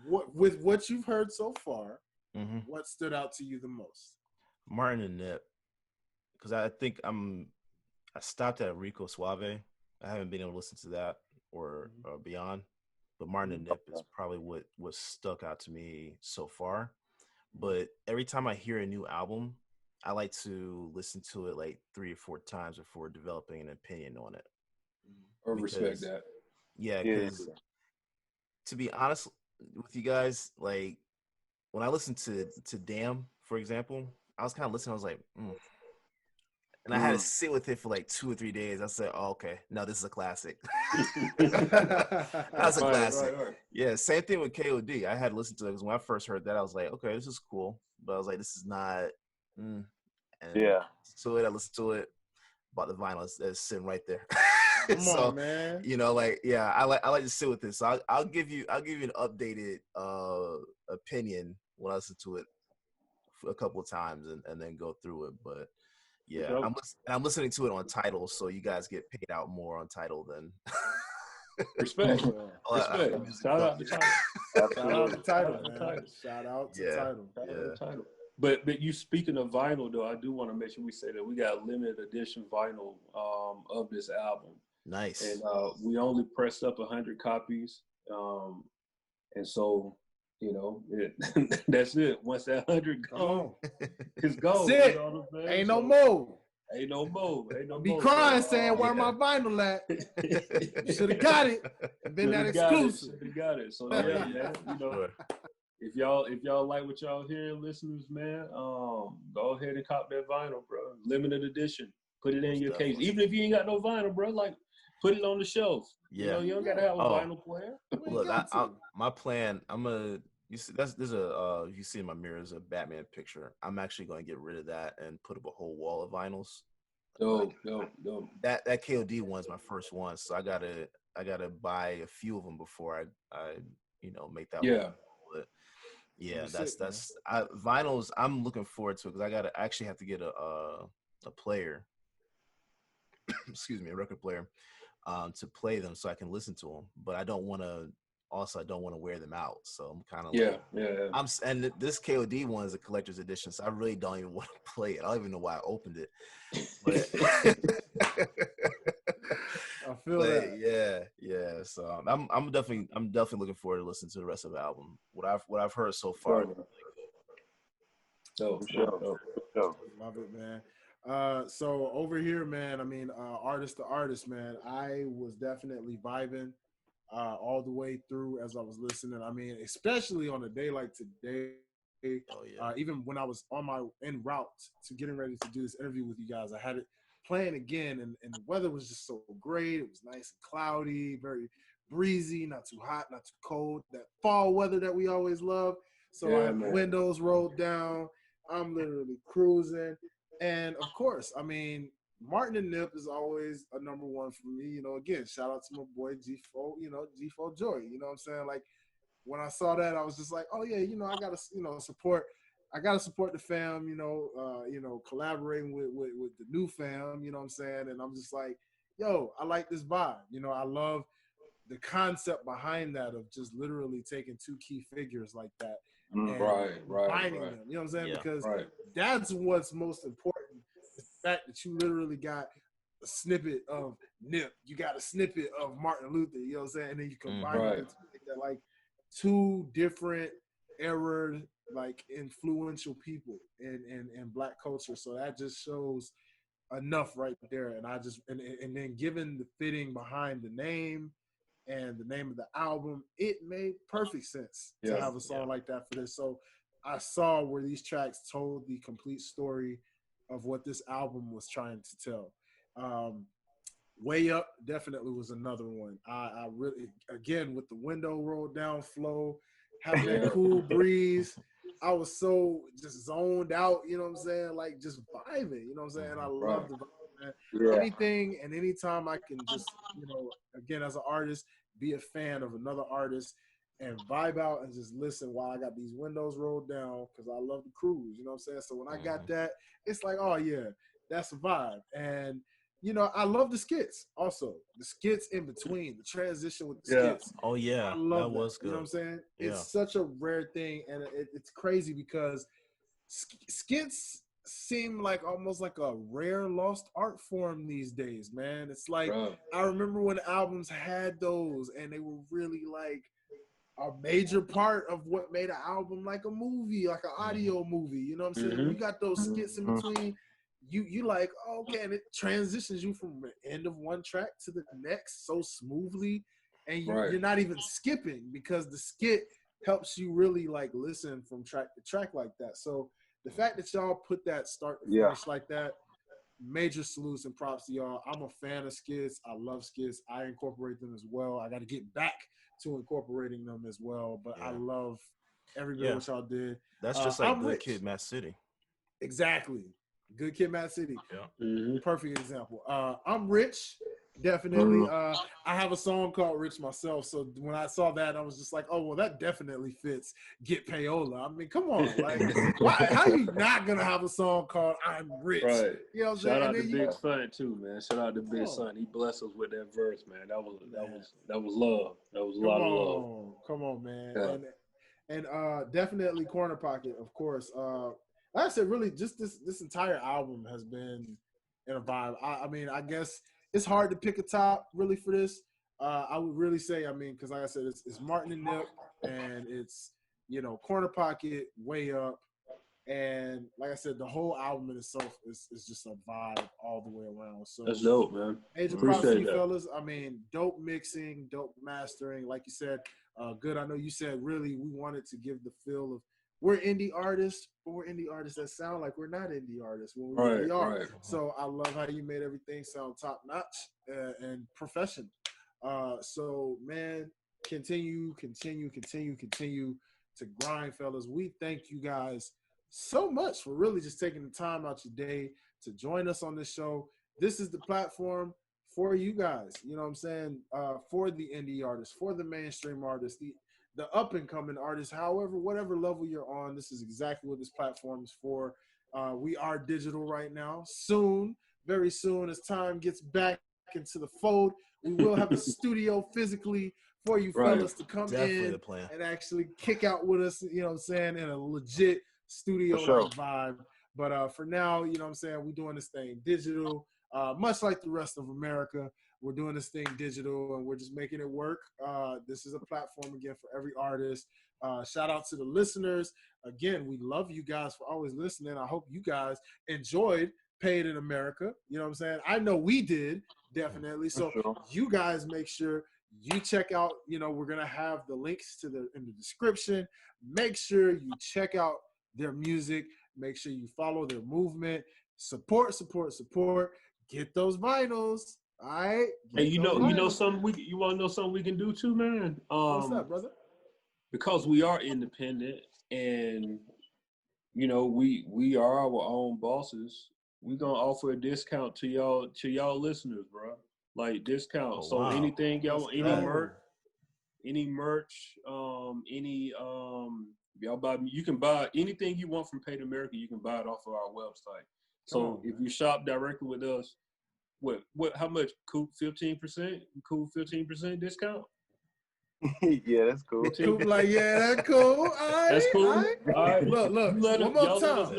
With what you've heard so far, what stood out to you the most? Martin and Nip. Because I think I stopped at Rico Suave. I haven't been able to listen to that or beyond. But Martin and Nip is probably what stuck out to me so far. But every time I hear a new album, I like to listen to it like 3 or 4 times before developing an opinion on it. I respect that. Yeah, because to be honest with you guys, like when I listened to Damn, for example, I was kind of listening. I was like, and I had to sit with it for like 2 or 3 days. I said, "Oh, okay, no, this is a classic." That's a classic. Right. Yeah, same thing with KOD. I had to listen to it because when I first heard that, I was like, "Okay, this is cool," but I was like, "This is not." And so I listened to it. Bought the vinyl. It's sitting right there. Come on, man. You know, like, yeah, I like to sit with this. So I'll give you an updated opinion when I listen to it a couple of times and then go through it. But yeah, I'm listening to it on Tidal, so you guys get paid out more on Tidal than respect. Shout out to Tidal. Shout out to Tidal, man. Shout out to Tidal. But you speaking of vinyl though, I do want to make sure we say that we got limited edition vinyl of this album. Nice. And we only pressed up 100 copies, and so you know that's it. Once that 100 gone, it's gone. That's it. You know what I'm saying? Ain't no more. Ain't no more. Be crying saying where my vinyl at. You should have got it. Been that exclusive. Should have got it. So yeah, man. You know, if y'all like what y'all hearing, listeners, man, go ahead and cop that vinyl, bro. Limited edition. Put it in your case. Even if you ain't got no vinyl, bro, like put it on the shelf. Yeah. You know, you don't gotta have a vinyl player. Look, my plan, you see, there's a you see in my mirror is a Batman picture. I'm actually going to get rid of that and put up a whole wall of vinyls. Dope. That KOD one's my first one, so I gotta buy a few of them before I make that one. But yeah, that's vinyls. I'm looking forward to it because I actually have to get a player. Excuse me, a record player, to play them so I can listen to them. But I don't want to wear them out. So I'm kind of and this KOD one is a collector's edition, so I really don't even want to play it. I don't even know why I opened it. But I feel that. Yeah. So I'm definitely looking forward to listening to the rest of the album. What I've heard so far. Dope. Love it, man. So over here, man, I mean, artist to artist, man, I was definitely vibing all the way through as I was listening. I mean, especially on a day like today, even when I was on my en route to getting ready to do this interview with you guys, I had it playing again, and the weather was just so great. It was nice and cloudy, very breezy, not too hot, not too cold, that fall weather that we always love. So I had the windows rolled down. I'm literally cruising. And of course, I mean, Martin and Nip is always a number one for me. You know, again, shout out to my boy G4, G4 Joy. You know what I'm saying? Like, when I saw that, I was just like, oh yeah, I gotta, support. I gotta support the fam. Collaborating with the new fam. You know what I'm saying? And I'm just like, yo, I like this vibe. I love the concept behind that of just literally taking two key figures like that and combining them. You know what I'm saying? Because that's what's most important. The fact that you literally got a snippet of Nip, you got a snippet of Martin Luther. You know what I'm saying? And then you combine it to make that like two different era, like influential people in Black culture. So that just shows enough right there. And I just and then given the fitting behind the name and the name of the album, it made perfect sense to have a song like that for this. So I saw where these tracks told the complete story of what this album was trying to tell. Way Up definitely was another one. I really, again, with the window rolled down flow, having that cool breeze, I was so just zoned out, you know what I'm saying? Like just vibing, you know what I'm saying? I love the vibe, man. Anything and anytime I can just, again, as an artist, be a fan of another artist and vibe out and just listen while I got these windows rolled down because I love the cruise. You know what I'm saying? So when I got that, it's like, oh yeah, that's a vibe. And you know, I love the skits also. The skits in between, the transition with the skits. Oh yeah, I love that was good. You know what I'm saying? Yeah. It's such a rare thing, and it's crazy because skits seem like almost like a rare lost art form these days, man. It's like I remember when albums had those, and they were really like a major part of what made an album like a movie, like an audio movie. You know what I'm saying? When you got those skits in between, you like, okay, and it transitions you from the end of one track to the next so smoothly, and you're not even skipping because the skit helps you really like listen from track to track like that. So the fact that y'all put that start to finish like that, major salutes and props to y'all. I'm a fan of skits. I love skits. I incorporate them as well. I got to get back to incorporating them as well, but I love every bit of what y'all did. That's just like Good Kid, Mad City. Exactly. Good Kid, Mad City. Yeah. Perfect example. I'm Rich. Definitely. I have a song called Rich myself. So when I saw that, I was just like, oh, well, that definitely fits Getpayola. I mean, come on. Like, how are you not going to have a song called I'm Rich? Right. You know what I'm Shout saying? out to Big Son, too, man. Shout out to Big Son. He blessed us with that verse, man. That was love. That was a lot of love. Come on, man. Yeah. And definitely Corner Pocket, of course. Like I said, really, just this entire album has been in a vibe. I mean, I guess it's hard to pick a top really for this. I would really say, I mean, because like I said, it's Martin and Nip, and it's, you know, Corner Pocket, Way Up, and like I said, the whole album in itself is just a vibe all the way around. So that's dope, man. Major props to you fellas. I mean, dope mixing, dope mastering. Like you said, good. I know you said really we wanted to give the feel of we're indie artists, but we're indie artists that sound like we're not indie artists when we really are. Right. So I love how you made everything sound top notch and professional. So man, continue to grind, fellas. We thank you guys so much for really just taking the time out your day to join us on this show. This is the platform for you guys, you know what I'm saying, for the indie artists, for the mainstream artists, the up-and-coming artists, however, whatever level you're on, this is exactly what this platform is for. We are digital right now. Soon, very soon, as time gets back into the fold, we will have a studio physically for you fellas to come in and actually kick out with us, you know what I'm saying, in a legit studio vibe. But for now, you know what I'm saying, we're doing this thing digital, much like the rest of America. We're doing this thing digital, and we're just making it work. This is a platform, again, for every artist. Shout out to the listeners. Again, we love you guys for always listening. I hope you guys enjoyed Paid in America. You know what I'm saying? I know we did, definitely. So you guys make sure you check out, you know, we're going to have the links to in the description. Make sure you check out their music. Make sure you follow their movement. Support. Get those vinyls. All right. Hey, you know something you want to know something we can do too, man? What's up, brother? Because we are independent and you know we are our own bosses. We're gonna offer a discount to y'all listeners, bro. Like discount. Oh, so wow. anything y'all, any merch, y'all buy. You can buy anything you want from Paid America. You can buy it off of our website. So if you shop directly with us. What? How much? Coop 15%? Coop 15% discount? Yeah, that's cool. Coop like, yeah, that's cool. That's cool. All right. Look. One more time.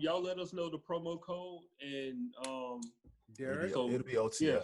Y'all let us know the promo code and Derrick. It'll be OTS. Yeah.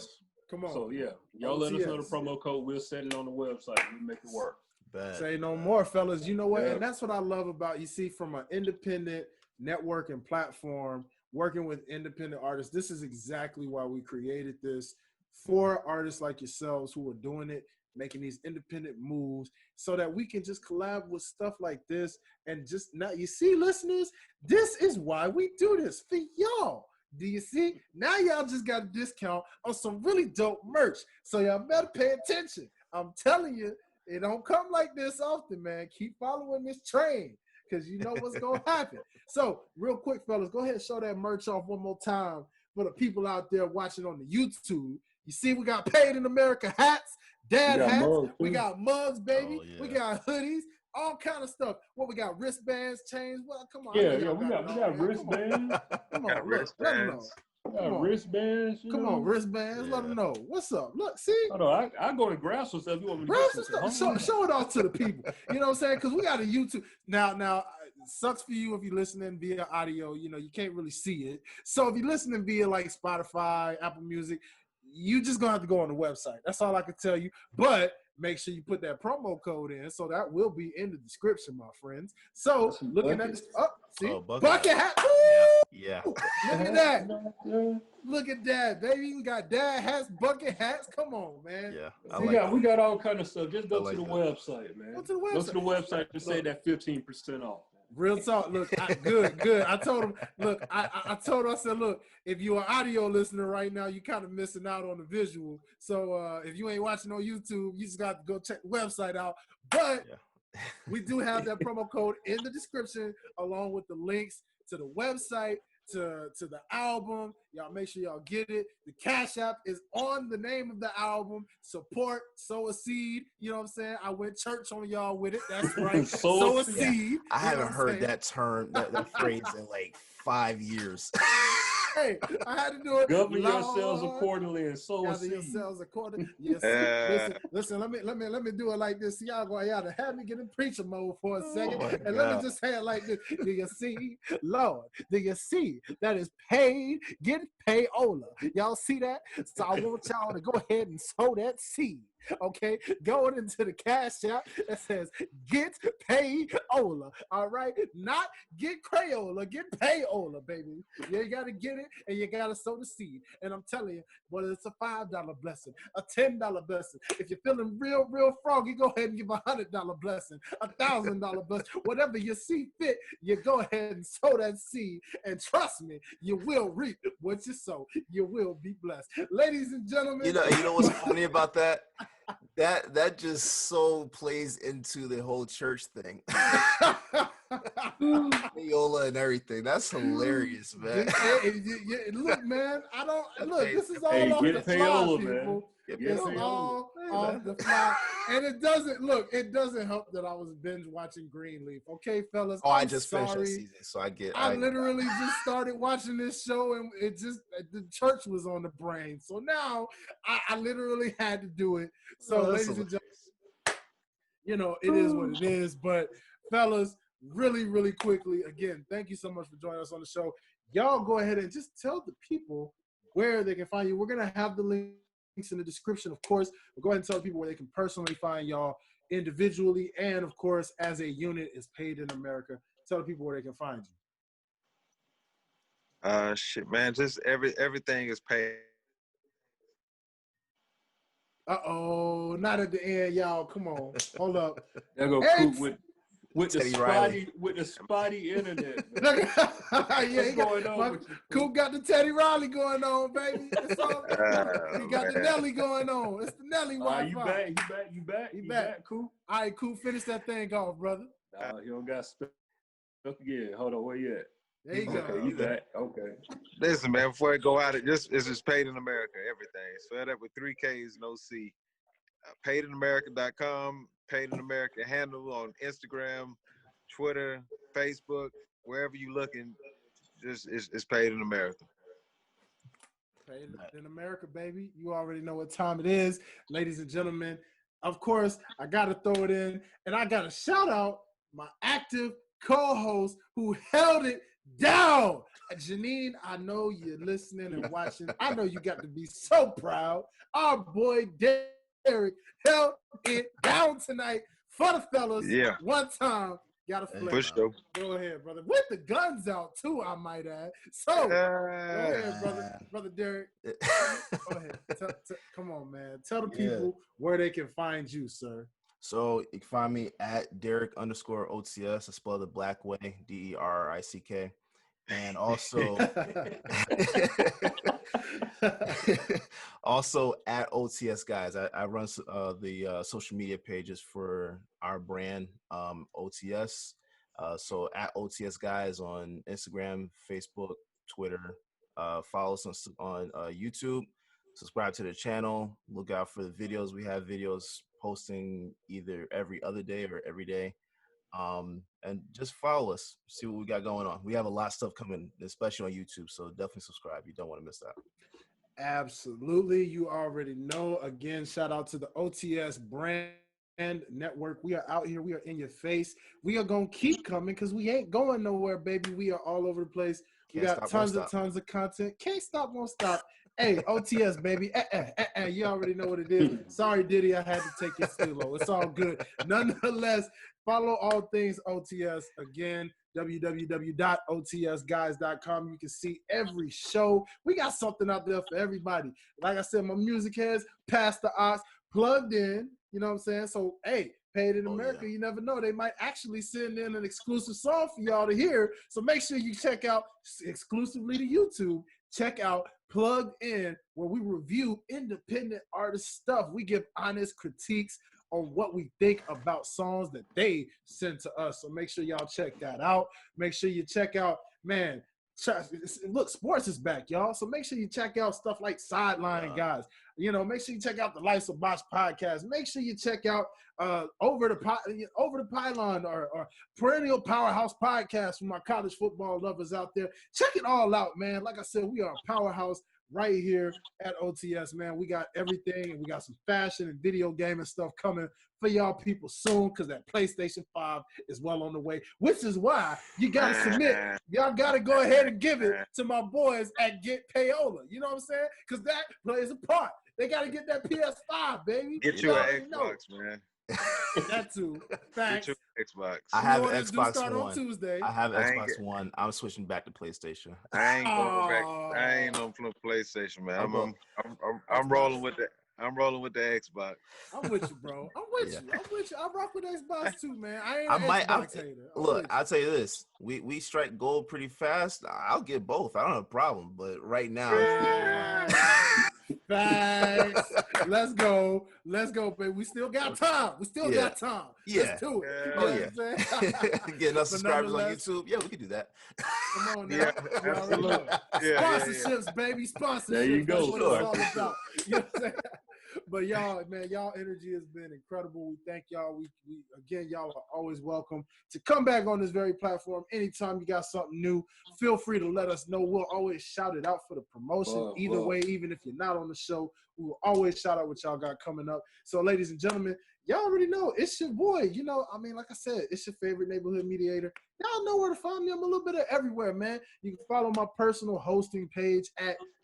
Come on. So yeah, y'all let us know the promo code. We'll set it on the website. We'll make it work. Bad. Say no more, fellas. You know what? Yeah. And that's what I love about you. See, from an independent network and platform. Working with independent artists, this is exactly why we created this for artists like yourselves who are doing it, making these independent moves so that we can just collab with stuff like this and just now, you see, listeners, this is why we do this for y'all. Do you see? Now y'all just got a discount on some really dope merch. So y'all better pay attention. I'm telling you, it don't come like this often, man. Keep following this train. Because you know what's going to happen. So, real quick, fellas, go ahead and show that merch off one more time for the people out there watching on the YouTube. You see, we got Paid in America hats. dad hats. We got mugs, baby. Oh, yeah. We got hoodies. All kind of stuff. What we got? Wristbands, chains. Well, come on. Yeah, we got wristbands. Come on, look, let them know. Wristbands. Come on, wristbands. Let them know. What's up? Look, see. Hold on, I go to grab some stuff. You want me to grab some stuff? Show it off to the people. You know what I'm saying? Because we got a YouTube now. It sucks for you if you're listening via audio. You know, you can't really see it. So if you're listening via like Spotify, Apple Music, you just gonna have to go on the website. That's all I can tell you. But make sure you put that promo code in, so that will be in the description, my friends. So looking at this, bucket hat. Yeah. Look at that. Look at that, baby. We got dad hats, bucket hats. Come on, man. Yeah, we got all kind of stuff. Just go to the website, man. Go to the website to say that 15% off. Real talk. Look, good. I told him, look, I told him, I said, look, if you're an audio listener right now, you're kind of missing out on the visual. So if you ain't watching on YouTube, you just got to go check the website out. But we do have that promo code in the description, along with the links to the website, to the album. Y'all make sure y'all get it. The Cash App is on the name of the album. Support, sow a seed. You know what I'm saying? I went church on y'all with it. That's right. sow a seed. I haven't heard that term, that phrase in like 5 years. Hey, I had to do it. Govern yourselves accordingly and sow a seed. Govern yourselves accordingly. Yes. Listen. Let me do it like this. Y'all to have me get in preacher mode for a second, let me just say it like this. Do you see, Lord? Do you see that is paid? Getpayola. Y'all see that? So I want y'all to go ahead and sow that seed. Okay, going into the Cash App that says Getpayola. All right, not get Crayola, get Payola, baby. You got to get it and you got to sow the seed. And I'm telling you, whether it's a $5 blessing, a $10 blessing, if you're feeling real froggy, go ahead and give a $100 blessing, a $1,000 blessing, whatever you see fit, you go ahead and sow that seed. And trust me, you will reap what you sow. You will be blessed, ladies and gentlemen. You know what's funny about that? That just so plays into the whole church thing. Payola and everything. That's hilarious, man. Look, man, this is all off the fly, people. It's all off the fly. And it doesn't help that I was binge watching Greenleaf. Okay, fellas. I just finished that season, so I literally just started watching this show, and the church was on the brain. So now I literally had to do it. So, ladies and gentlemen, it is what it is. But fellas, really quickly, again, thank you so much for joining us on the show. Y'all go ahead and just tell the people where they can find you. We're gonna have the links in the description, of course. But go ahead and tell people where they can personally find y'all individually, and of course, as a unit, is Paid in Amerikka. Tell the people where they can find you. Shit, man, just everything is paid. Not at the end, y'all. Come on, hold up. There go Coop with the spotty internet. Coop got the Teddy Riley going on, baby. It's all he got the Nelly going on. It's the Nelly Wi-Fi. You back, Coop? All right, Coop, finish that thing off, brother. You don't got stuff again. Hold on, where you at? There you go. Okay, you back. Okay. Listen, man, before I go out, it's just Paid in Amerikka, everything. Spelled up with 3 Ks, no C. PaidInAmerikka.com, Paid in Amerikka handle on Instagram, Twitter, Facebook, wherever you looking, it's Paid in Amerikka. Paid in Amerikka, baby. You already know what time it is, ladies and gentlemen. Of course, I got to throw it in, and I got to shout out my active co-host who held it down. Janine, I know you're listening and watching. I know you got to be so proud. Our boy Derrick held it down tonight for the fellas. Yeah. One time. Got to flip. Push though. Go ahead, brother. With the guns out, too, I might add. So, go ahead, brother Derrick. Go ahead. Come on, man. Tell the people where they can find you, sir. So you can find me at Derrick_OTS. I spell the black way, DERRICK. And also, also at OTS Guys. I run the social media pages for our brand, OTS. So at OTS Guys on Instagram, Facebook, Twitter. Follow us on YouTube. subscribe to the channel. Look out for the videos. We have videos posting either every other day or every day. And just follow us, see what we got going on. We have a lot of stuff coming, especially on YouTube, so definitely subscribe. You don't want to miss that. Absolutely. You already know. Again, shout out to the OTS brand network. We are out here. We are in your face. We are going to keep coming because we ain't going nowhere, baby. We are all over the place. We got tons of content. Can't stop, won't stop. Hey, OTS, baby. You already know what it is. Sorry, Diddy, I had to take your stilo. It's all good. Nonetheless, follow all things OTS. Again, www.otsguys.com. You can see every show. We got something out there for everybody. Like I said, my music heads, Pass the Ox, plugged in. You know what I'm saying? So, hey, Paid in Amerikka, you never know. They might actually send in an exclusive song for y'all to hear. So make sure you check out exclusively to YouTube. Check out Plugged In, where we review independent artist stuff. We give honest critiques on what we think about songs that they send to us. So make sure y'all check that out. Make sure you check out, man, look, sports is back, y'all. So make sure you check out stuff like Sideline Guys. You know, make sure you check out the Life's a Box podcast. Make sure you check out Over the Pylon or Perennial Powerhouse podcast from our college football lovers out there. Check it all out, man. Like I said, we are a powerhouse right here at OTS, man. We got everything, and we got some fashion and video game and stuff coming for y'all people soon, because that PlayStation 5 is well on the way, which is why you got to submit. Y'all got to go ahead and give it to my boys at Getpayola. You know what I'm saying? Because that plays a part. They got to get that PS5, baby. Get you an Xbox, man. That too. Thanks. Get your Xbox. I have an Xbox One. On Tuesday. I have Xbox One. I'm switching back to PlayStation. I ain't going back. I ain't on PlayStation, man. I'm rolling with that. I'm rolling with the Xbox. I'm with you, bro. I'm with you. I rock with Xbox too, man. I ain't Xbox hater. Look, I'll tell you this. We strike gold pretty fast. I'll get both. I don't have a problem. But right now, thanks. Let's go, baby. We still got time. Got time. Let's do it. Get enough subscribers on YouTube. Yeah, we can do that. Come on now. Absolutely. Sponsorships, baby. Sponsorships. There you go. That's what it's all about. You know what I'm saying? But y'all, man, y'all energy has been incredible. We thank y'all. We again, y'all are always welcome to come back on this very platform. Anytime you got something new, feel free to let us know. We'll always shout it out for the promotion. Either way, even if you're not on the show, we will always shout out what y'all got coming up. So, ladies and gentlemen, y'all already know it's your boy. You know, I mean, like I said, it's your favorite neighborhood mediator. Y'all know where to find me. I'm a little bit of everywhere, man. You can follow my personal hosting page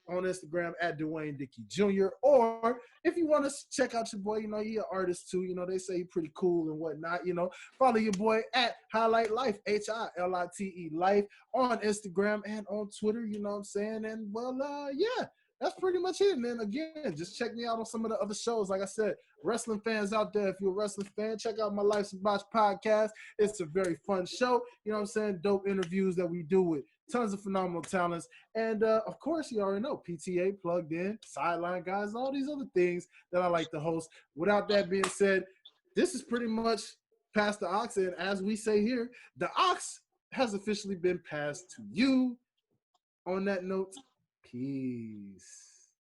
on Instagram at Dwayne Dickey Jr. Or if you want to check out your boy, you know, he an artist too. You know, they say he's pretty cool and whatnot. You know, follow your boy at Highlight Life, HILITE Life on Instagram and on Twitter. You know what I'm saying? And well, yeah. That's pretty much it, man. Again, just check me out on some of the other shows. Like I said, wrestling fans out there, if you're a wrestling fan, check out my Life's a Box podcast. It's a very fun show. You know what I'm saying? Dope interviews that we do with tons of phenomenal talents. And, of course, you already know, PTA, Plugged In, Sideline Guys, all these other things that I like to host. Without that being said, this is pretty much Pass the Ox. And as we say here, the Ox has officially been passed to you. On that note, peace.